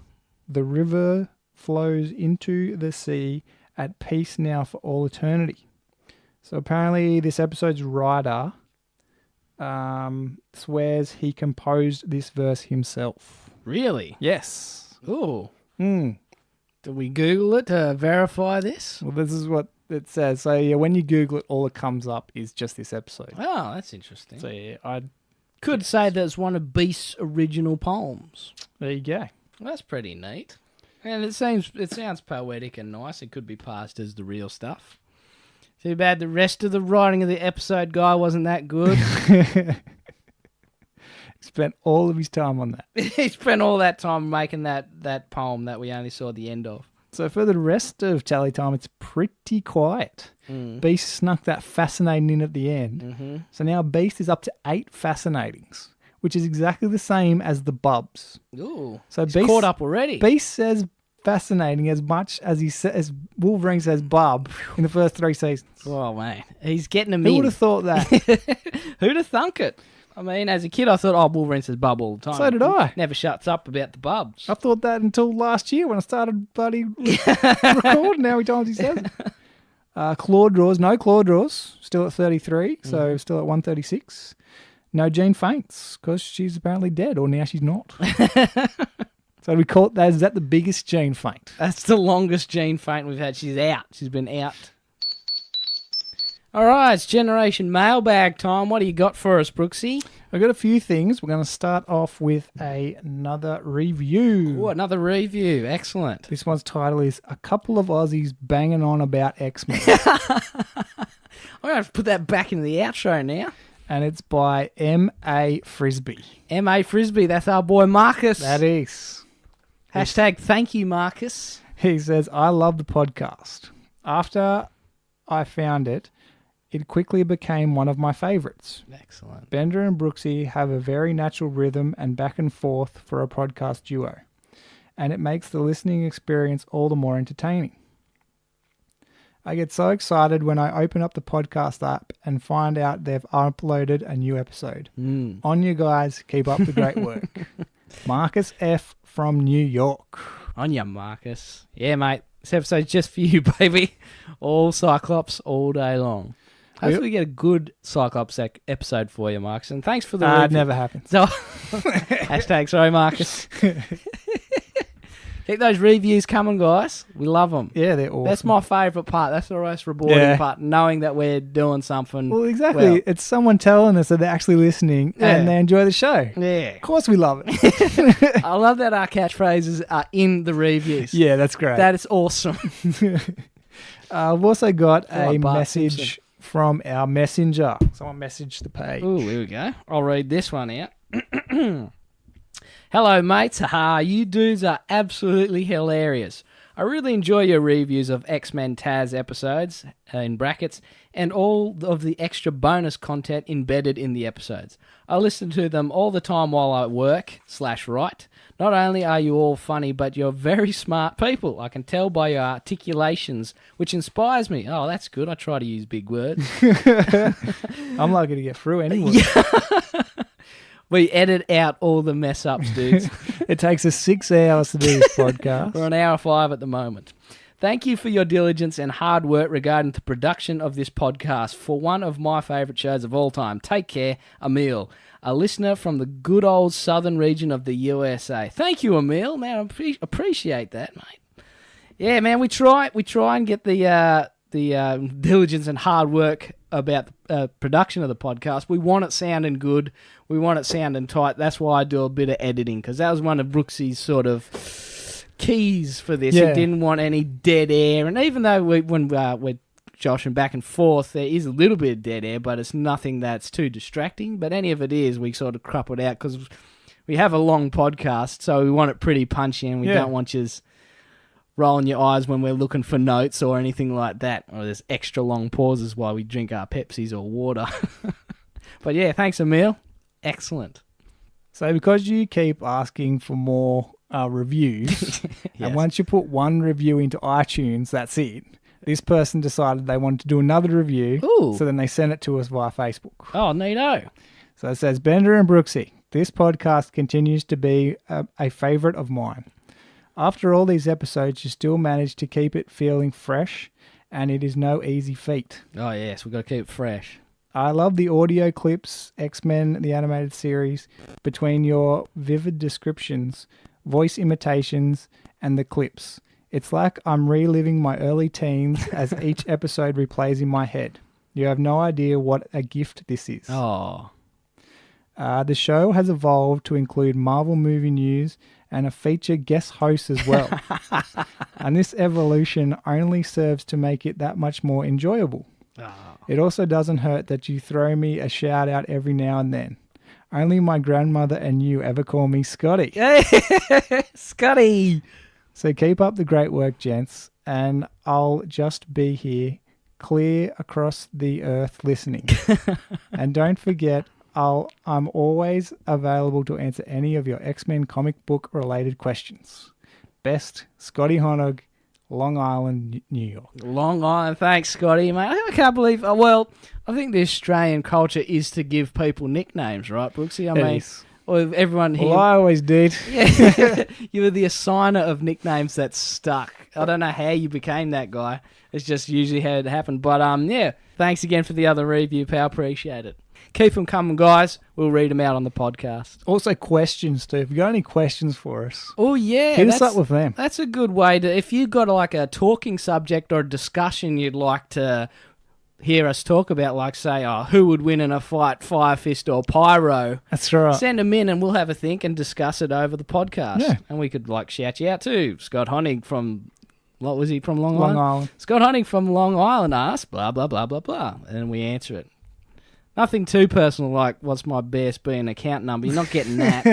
the river flows into the sea at peace now for all eternity. So apparently this episode's writer swears he composed this verse himself. Really? Yes. Ooh. Did we Google it to verify this? Well, this is what it says. So yeah, when you Google it, all that comes up is just this episode. Oh, that's interesting. So yeah, I could say that it's one of Beast's original poems. There you go. That's pretty neat. And it sounds poetic and nice. It could be passed as the real stuff. Too bad the rest of the writing of the episode guy wasn't that good. He spent all of his time on that. He spent all that time making that poem that we only saw the end of. So for the rest of Tally Time, it's pretty quiet. Beast snuck that fascinating in at the end. Mm-hmm. So now Beast is up to 8 fascinatings, which is exactly the same as the Bubs. Ooh, so he's caught up already. Beast says fascinating as much as Wolverine says Bub in the first 3 seasons. Oh, man. He's getting them Who would have thought that? Who'd have thunk it? I mean, as a kid, I thought, Wolverine says Bub all the time. So did I. Never shuts up about the Bubs. I thought that until last year when I started bloody recording how many times he says it. Claw draws. No claw draws. Still at 33, so still at 136. No Jean faints because she's apparently dead, or now she's not. So we call it that. Is that the biggest Jean faint? That's the longest Jean faint we've had. She's out. She's been out. All right, it's Generation Mailbag time. What do you got for us, Brooksy? I've got a few things. We're going to start off with another review. Oh, another review. Excellent. This one's title is A Couple of Aussies Banging On About X-Men. I'm going to have to put that back in the outro now. And it's by M.A. Frisbee. M.A. Frisbee, that's our boy Marcus. That is. Hashtag thank you, Marcus. He says, I love the podcast. After I found it, it quickly became one of my favourites. Excellent. Bender and Brooksy have a very natural rhythm and back and forth for a podcast duo, and it makes the listening experience all the more entertaining. I get so excited when I open up the podcast app and find out they've uploaded a new episode. On you guys, keep up the great work. Marcus F. from New York. On ya, Marcus. Yeah, mate. This episode's just for you, baby. All Cyclops all day long. Hopefully we get a good Cyclops episode for you, Marcus. And thanks for the It review. never happens. So, hashtag sorry, Marcus. Keep those reviews coming, guys. We love them. Yeah, they're awesome. That's my favourite part. That's the most rewarding part, knowing that we're doing something. Well, exactly. It's someone telling us that they're actually listening and they enjoy the show. Yeah. Of course we love it. I love that our catchphrases are in the reviews. Yeah, that's great. That is awesome. I've also got a Bart message Simpson. from our messenger. Someone messaged the page. Ooh, here we go. I'll read this one out. Hello, mates. Haha, you dudes are absolutely hilarious. I really enjoy your reviews of X-Men Taz episodes, in brackets, and all of the extra bonus content embedded in the episodes. I listen to them all the time while I work/write. Not only are you all funny, but you're very smart people. I can tell by your articulations, which inspires me. Oh, that's good. I try to use big words. I'm lucky to get through anyway. We edit out all the mess ups, dudes. It takes us 6 hours to do this podcast. We're on hour 5 at the moment. Thank you for your diligence and hard work regarding the production of this podcast for one of my favourite shows of all time. Take care, Emil, a listener from the good old southern region of the USA. Thank you, Emil. Man, I appreciate that, mate. Yeah, man, we try and get the diligence and hard work about the production of the podcast. We want it sounding good. We want it sounding tight. That's why I do a bit of editing, because that was one of Brooksy's sort of keys for this. Yeah. He didn't want any dead air. And even though when we're joshing back and forth, there is a little bit of dead air, but it's nothing that's too distracting. But any of it is, we sort of crop it out, because we have a long podcast, so we want it pretty punchy, and we don't want you rolling your eyes when we're looking for notes or anything like that, or there's extra long pauses while we drink our Pepsis or water. But yeah, thanks, Emil. Excellent. So because you keep asking for more reviews, and once you put one review into iTunes, that's it. This person decided they wanted to do another review, so then they sent it to us via Facebook. Oh, neato. So it says, Bender and Brooksy, this podcast continues to be a favourite of mine. After all these episodes, you still manage to keep it feeling fresh, and it is no easy feat. Oh, yes, we've got to keep it fresh. I love the audio clips, X-Men, the animated series, between your vivid descriptions, voice imitations, and the clips. It's like I'm reliving my early teens as each episode replays in my head. You have no idea what a gift this is. Oh. The show has evolved to include Marvel movie news and a feature guest host as well. And this evolution only serves to make it that much more enjoyable. Oh. It also doesn't hurt that you throw me a shout out every now and then. Only my grandmother and you ever call me Scotty. Scotty! So keep up the great work, gents, and I'll just be here, clear across the earth listening. And don't forget, I'm always available to answer any of your X-Men comic book related questions. Best, Scotty Honog, Long Island, New York. Long Island. Thanks, Scotty, mate. I can't believe... I think the Australian culture is to give people nicknames, right, Brooksy? I mean, or everyone here... Well, I always did. Yeah, you were the assigner of nicknames that stuck. I don't know how you became that guy. It's just usually how it happened. But, yeah, thanks again for the other review, pal. Appreciate it. Keep them coming, guys. We'll read them out on the podcast. Also, questions, too. If you got any questions for us, oh yeah, hit us up with them. That's a good way to... If you've got like a talking subject or a discussion you'd like to hear us talk about, like say, who would win in a fight, Fire Fist or Pyro? That's right. Send them in and we'll have a think and discuss it over the podcast. Yeah. And we could like shout you out too. Scott Honig from... What was he from Long Island? Scott Honig from Long Island asked blah, blah, blah, blah, blah. And then we answer it. Nothing too personal like, what's my BSB account number? You're not getting that.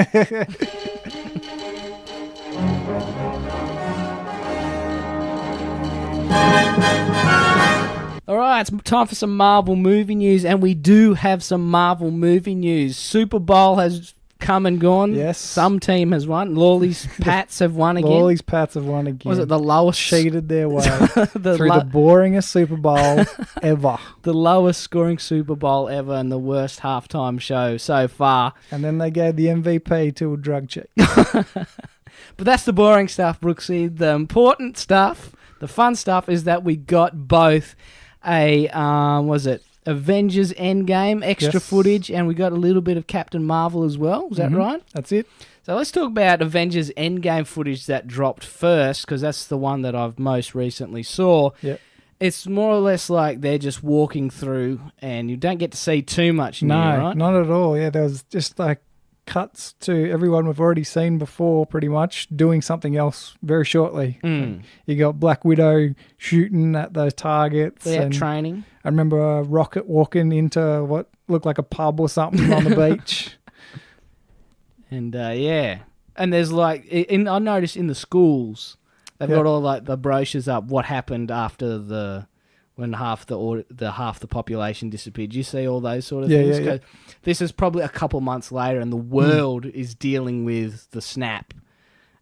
All right, it's time for some Marvel movie news, and we do have some Marvel movie news. Super Bowl has come and gone. Yes. Some team has won. Lawley's Pats have won again. Lawley's Pats have won again. Was it the lowest? Cheated their way through the boringest Super Bowl ever. The lowest scoring Super Bowl ever and the worst halftime show so far. And then they gave the MVP to a drug cheat. But that's the boring stuff, Brooksy. The important stuff, the fun stuff, is that we got both a Avengers Endgame, extra footage, and we got a little bit of Captain Marvel as well. Is that right? That's it. So let's talk about Avengers Endgame footage that dropped first, because that's the one that I've most recently saw. Yep. It's more or less like they're just walking through, and you don't get to see too much new, No, right? not at all. Yeah, there was just like cuts to everyone we've already seen before, pretty much, doing something else very shortly. You got Black Widow shooting at those targets. Without training. I remember Rocket walking into what looked like a pub or something on the beach. And and there's like, I noticed in the schools, they've got all like the brochures up. What happened after when half the population disappeared? Do you see all those sort of things? Yeah. This is probably a couple months later, and the world is dealing with the snap,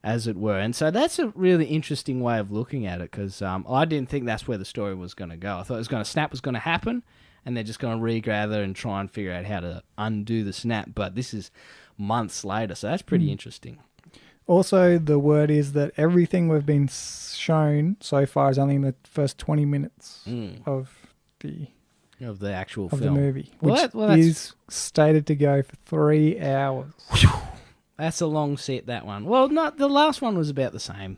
as it were. And so that's a really interesting way of looking at it, because I didn't think that's where the story was going to go. I thought snap was going to happen, and they're just going to regather and try and figure out how to undo the snap. But this is months later, so that's pretty interesting. Also, the word is that everything we've been shown so far is only in the first 20 minutes of the actual of film. the movie, Well, which is stated to go for 3 hours. That's a long set, that one. Well, not the last one was about the same,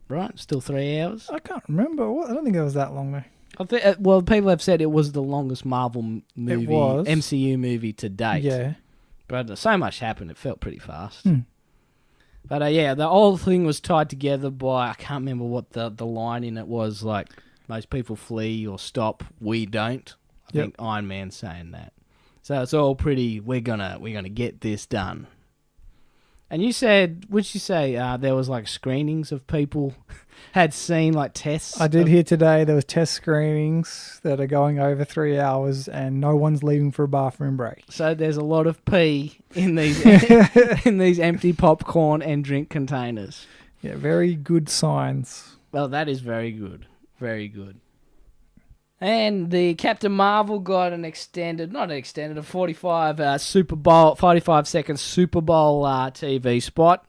right? Still 3 hours. I can't remember. I don't think it was that long though. Well, people have said it was the longest Marvel movie, It was. MCU movie to date. Yeah. But so much happened, it felt pretty fast. But the whole thing was tied together by, I can't remember what the line in it was, like, most people flee or stop, we don't. I think Iron Man's saying that. So it's all pretty, we're gonna get this done. And you said, what'd you say, there was like screenings of people had seen like tests? I did hear today there was test screenings that are going over 3 hours and no one's leaving for a bathroom break. So there's a lot of pee in these in these empty popcorn and drink containers. Yeah, very good signs. Well, that is very good. Very good. And the Captain Marvel got a 45 second Super Bowl TV spot.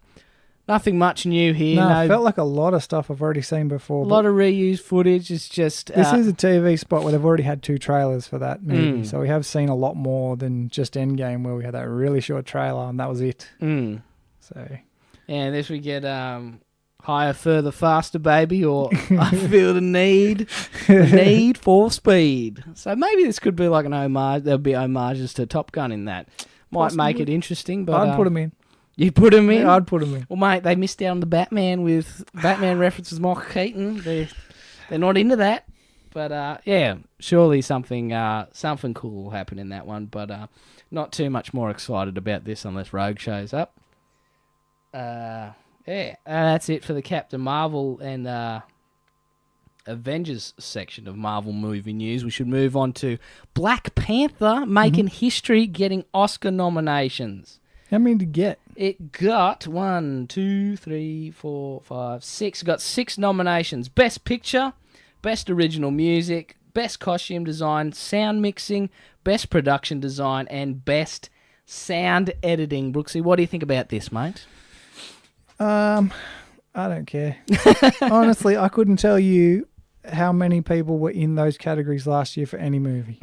Nothing much new here. No, it felt like a lot of stuff I've already seen before. A lot of reused footage. It's just... This is a TV spot where they've already had 2 trailers for that movie. So we have seen a lot more than just Endgame, where we had that really short trailer and that was it. So... And this we get... Higher, further, faster, baby, or I feel the need for speed. So maybe this could be like an homage. There'll be homages to Top Gun in that. Might make it interesting, but... I'd put them in. You'd put them in? Yeah, I'd put them in. Well, mate, they missed out on the Batman with Batman references Michael Keaton. They're not into that. But, surely something cool will happen in that one. But not too much more excited about this unless Rogue shows up. That's it for the Captain Marvel and Avengers section of Marvel movie news. We should move on to Black Panther making history, getting Oscar nominations. How many did it get? It got 6. It got 6 nominations. Best Picture, Best Original Music, Best Costume Design, Sound Mixing, Best Production Design, and Best Sound Editing. Brooksy, what do you think about this, mate? I don't care. Honestly, I couldn't tell you how many people were in those categories last year for any movie.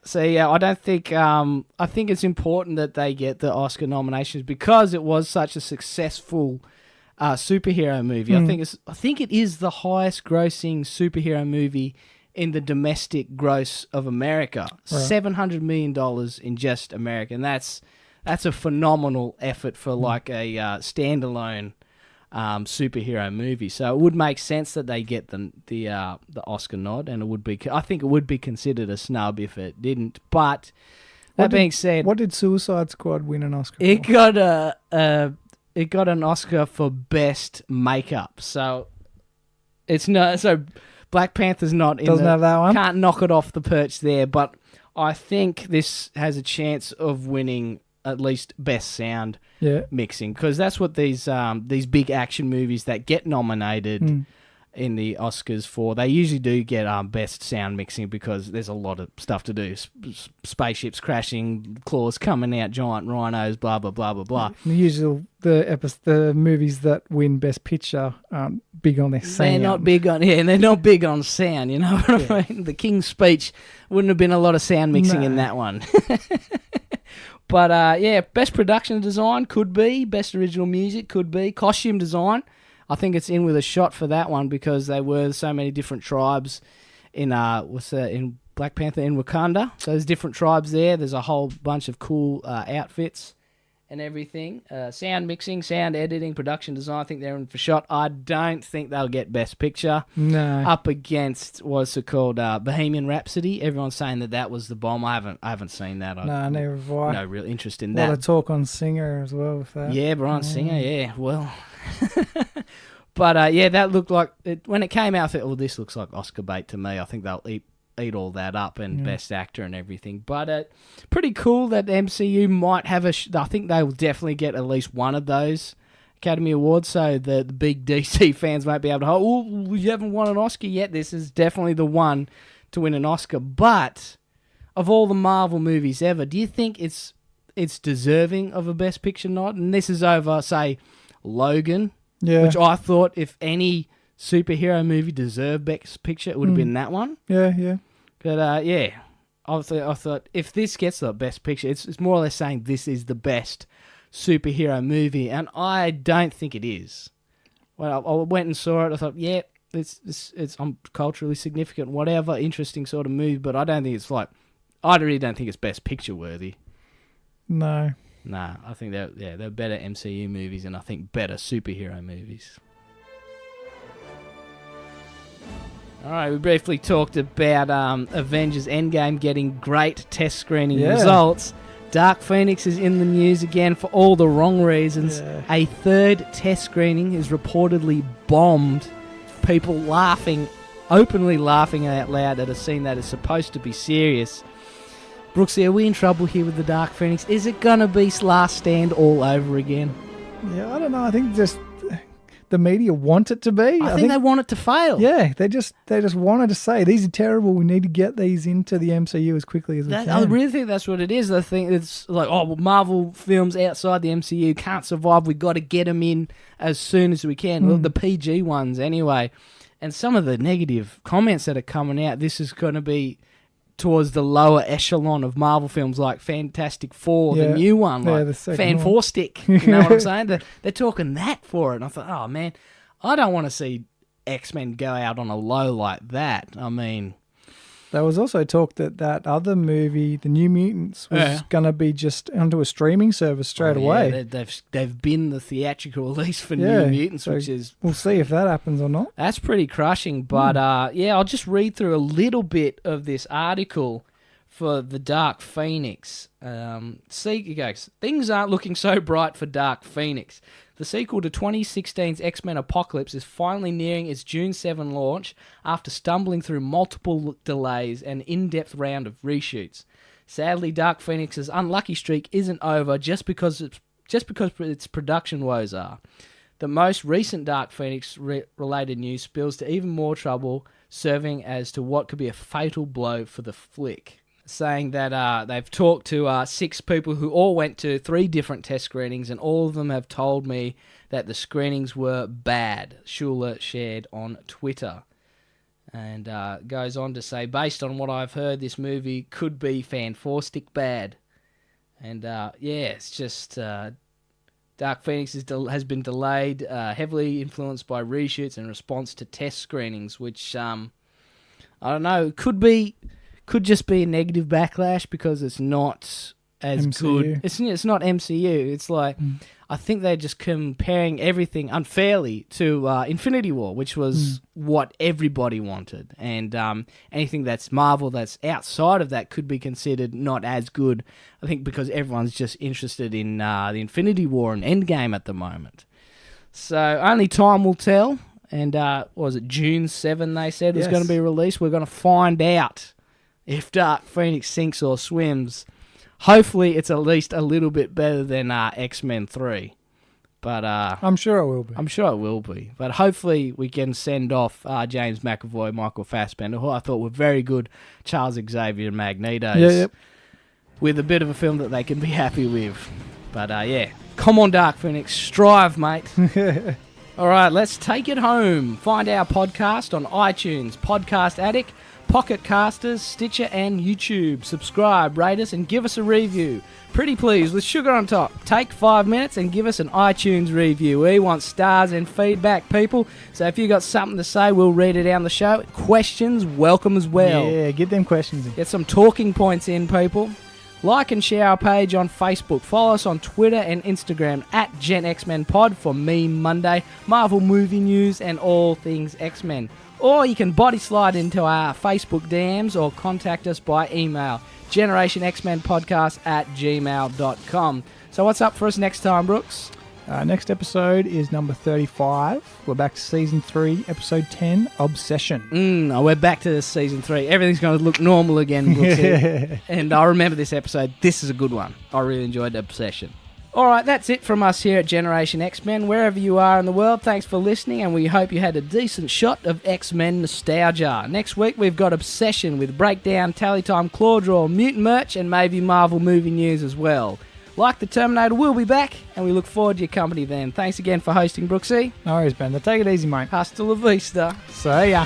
So, I don't think... I think it's important that they get the Oscar nominations because it was such a successful superhero movie. I think it is the highest grossing superhero movie in the domestic gross of America. Right. $700 million in just America. And that's a phenomenal effort for like a standalone superhero movie. So it would make sense that they get the Oscar nod, and I think it would be considered a snub if it didn't. But that being said, what did Suicide Squad win an Oscar for? It got an Oscar for best makeup. So it's not Black Panther's not doesn't have that one. Can't knock it off the perch there, but I think this has a chance of winning at least best sound mixing, because that's what these big action movies that get nominated, in the Oscars for. They usually do get best sound mixing because there's a lot of stuff to do. Spaceships crashing, claws coming out, giant rhinos, blah blah blah blah blah. The movies that win Best Picture aren't big on their sound. They're not big on and they're not big on sound. You know what I mean? The King's Speech wouldn't have been a lot of sound mixing in that one. But best production design could be, best original music could be, costume design. I think it's in with a shot for that one because there were so many different tribes in in Black Panther in Wakanda. So there's different tribes there. There's a whole bunch of cool outfits and everything. Sound mixing, sound editing, production design. I think they're in for shot. I don't think they'll get Best Picture. No. Up against what's it called? Bohemian Rhapsody. Everyone's saying that was the bomb. I haven't seen that. No, never have I. No real interest in that. A lot that. of talk on Singer as well with that. Yeah, Bryan Singer. Yeah, well. But that looked like when it came out. I thought, well, this looks like Oscar bait to me. I think they'll eat all that up and Best Actor and everything. But pretty cool that the MCU might have I think they will definitely get at least one of those Academy Awards. So the big DC fans won't be able to. Oh, we haven't won an Oscar yet. This is definitely the one to win an Oscar. But of all the Marvel movies ever, do you think it's deserving of a Best Picture nod? And this is over, say, Logan. Yeah. Which I thought if any superhero movie deserved Best Picture, it would have been that one. Yeah. But I thought if this gets the Best Picture, it's more or less saying this is the best superhero movie, and I don't think it is. When I went and saw it, I thought, yeah, it's culturally significant, whatever, interesting sort of movie, but I don't think it's I really don't think it's Best Picture worthy. No. Nah, I think they're better MCU movies and I think better superhero movies. Alright, we briefly talked about Avengers Endgame getting great test screening results. Dark Phoenix is in the news again for all the wrong reasons. Yeah. A third test screening is reportedly bombed. People openly laughing out loud at a scene that is supposed to be serious. Brooksy, are we in trouble here with the Dark Phoenix? Is it going to be Last Stand all over again? Yeah, I don't know. I think just the media want it to be. I think they want it to fail. Yeah, they just wanted to say, these are terrible. We need to get these into the MCU as quickly as we can. I really think that's what it is. I think it's like, Marvel films outside the MCU can't survive. We've got to get them in as soon as we can. Well, the PG ones anyway. And some of the negative comments that are coming out, this is going to be towards the lower echelon of Marvel films like Fantastic Four, the new one, like the Fan Four Stick. You know what I'm saying? They're talking that for it. And I thought, oh man, I don't want to see X-Men go out on a low like that. I mean, there was also talk that other movie, the New Mutants, was going to be just onto a streaming service straight away. They've been the theatrical release for New Mutants, so which is... We'll see if that happens or not. That's pretty crushing, but I'll just read through a little bit of this article for the Dark Phoenix. It goes, things aren't looking so bright for Dark Phoenix. The sequel to 2016's X-Men Apocalypse is finally nearing its June 7 launch after stumbling through multiple delays and an in-depth round of reshoots. Sadly, Dark Phoenix's unlucky streak isn't over just because its production woes are. The most recent Dark Phoenix-related news spills to even more trouble, serving as to what could be a fatal blow for the flick. Saying that they've talked to 6 people who all went to 3 different test screenings, and all of them have told me that the screenings were bad. Schuler shared on Twitter. And goes on to say, based on what I've heard, this movie could be Fan Four Stick bad. And it's just Dark Phoenix has been delayed, heavily influenced by reshoots in response to test screenings, which I don't know, could just be a negative backlash because it's not as MCU. Good. It's not MCU. It's like I think they're just comparing everything unfairly to Infinity War, which was what everybody wanted, and anything that's Marvel that's outside of that could be considered not as good. I think because everyone's just interested in the Infinity War and Endgame at the moment. So only time will tell. And what was it, June 7 they said was going to be released? We're going to find out if Dark Phoenix sinks or swims. Hopefully it's at least a little bit better than X-Men 3. But I'm sure it will be. I'm sure it will be. But hopefully we can send off James McAvoy, Michael Fassbender, who I thought were very good, Charles Xavier and Magnetos, with a bit of a film that they can be happy with. But yeah, come on, Dark Phoenix, strive, mate. All right, let's take it home. Find our podcast on iTunes, Podcast Addict, Pocket Casters, Stitcher and YouTube. Subscribe, rate us and give us a review. Pretty please, with sugar on top. Take 5 minutes and give us an iTunes review. We want stars and feedback, people. So if you got something to say, we'll read it down the show. Questions, welcome as well. Yeah, get them questions in. Get some talking points in, people. Like and share our page on Facebook. Follow us on Twitter and Instagram at GenXmenPod for Meme Monday, Marvel movie news, and all things X-Men. Or you can body slide into our Facebook DMs or contact us by email, generationxmenpodcast@gmail.com. So what's up for us next time, Brooks? Next episode is number 35. We're back to Season 3, Episode 10, Obsession. We're back to Season 3. Everything's going to look normal again, Brooks. And I remember this episode. This is a good one. I really enjoyed Obsession. All right, that's it from us here at Generation X-Men. Wherever you are in the world, thanks for listening, and we hope you had a decent shot of X-Men nostalgia. Next week, we've got Obsession with breakdown, tally time, claw draw, mutant merch, and maybe Marvel movie news as well. Like the Terminator, we'll be back, and we look forward to your company then. Thanks again for hosting, Brooksy. No worries, Bender. Take it easy, mate. Hasta la vista. See ya.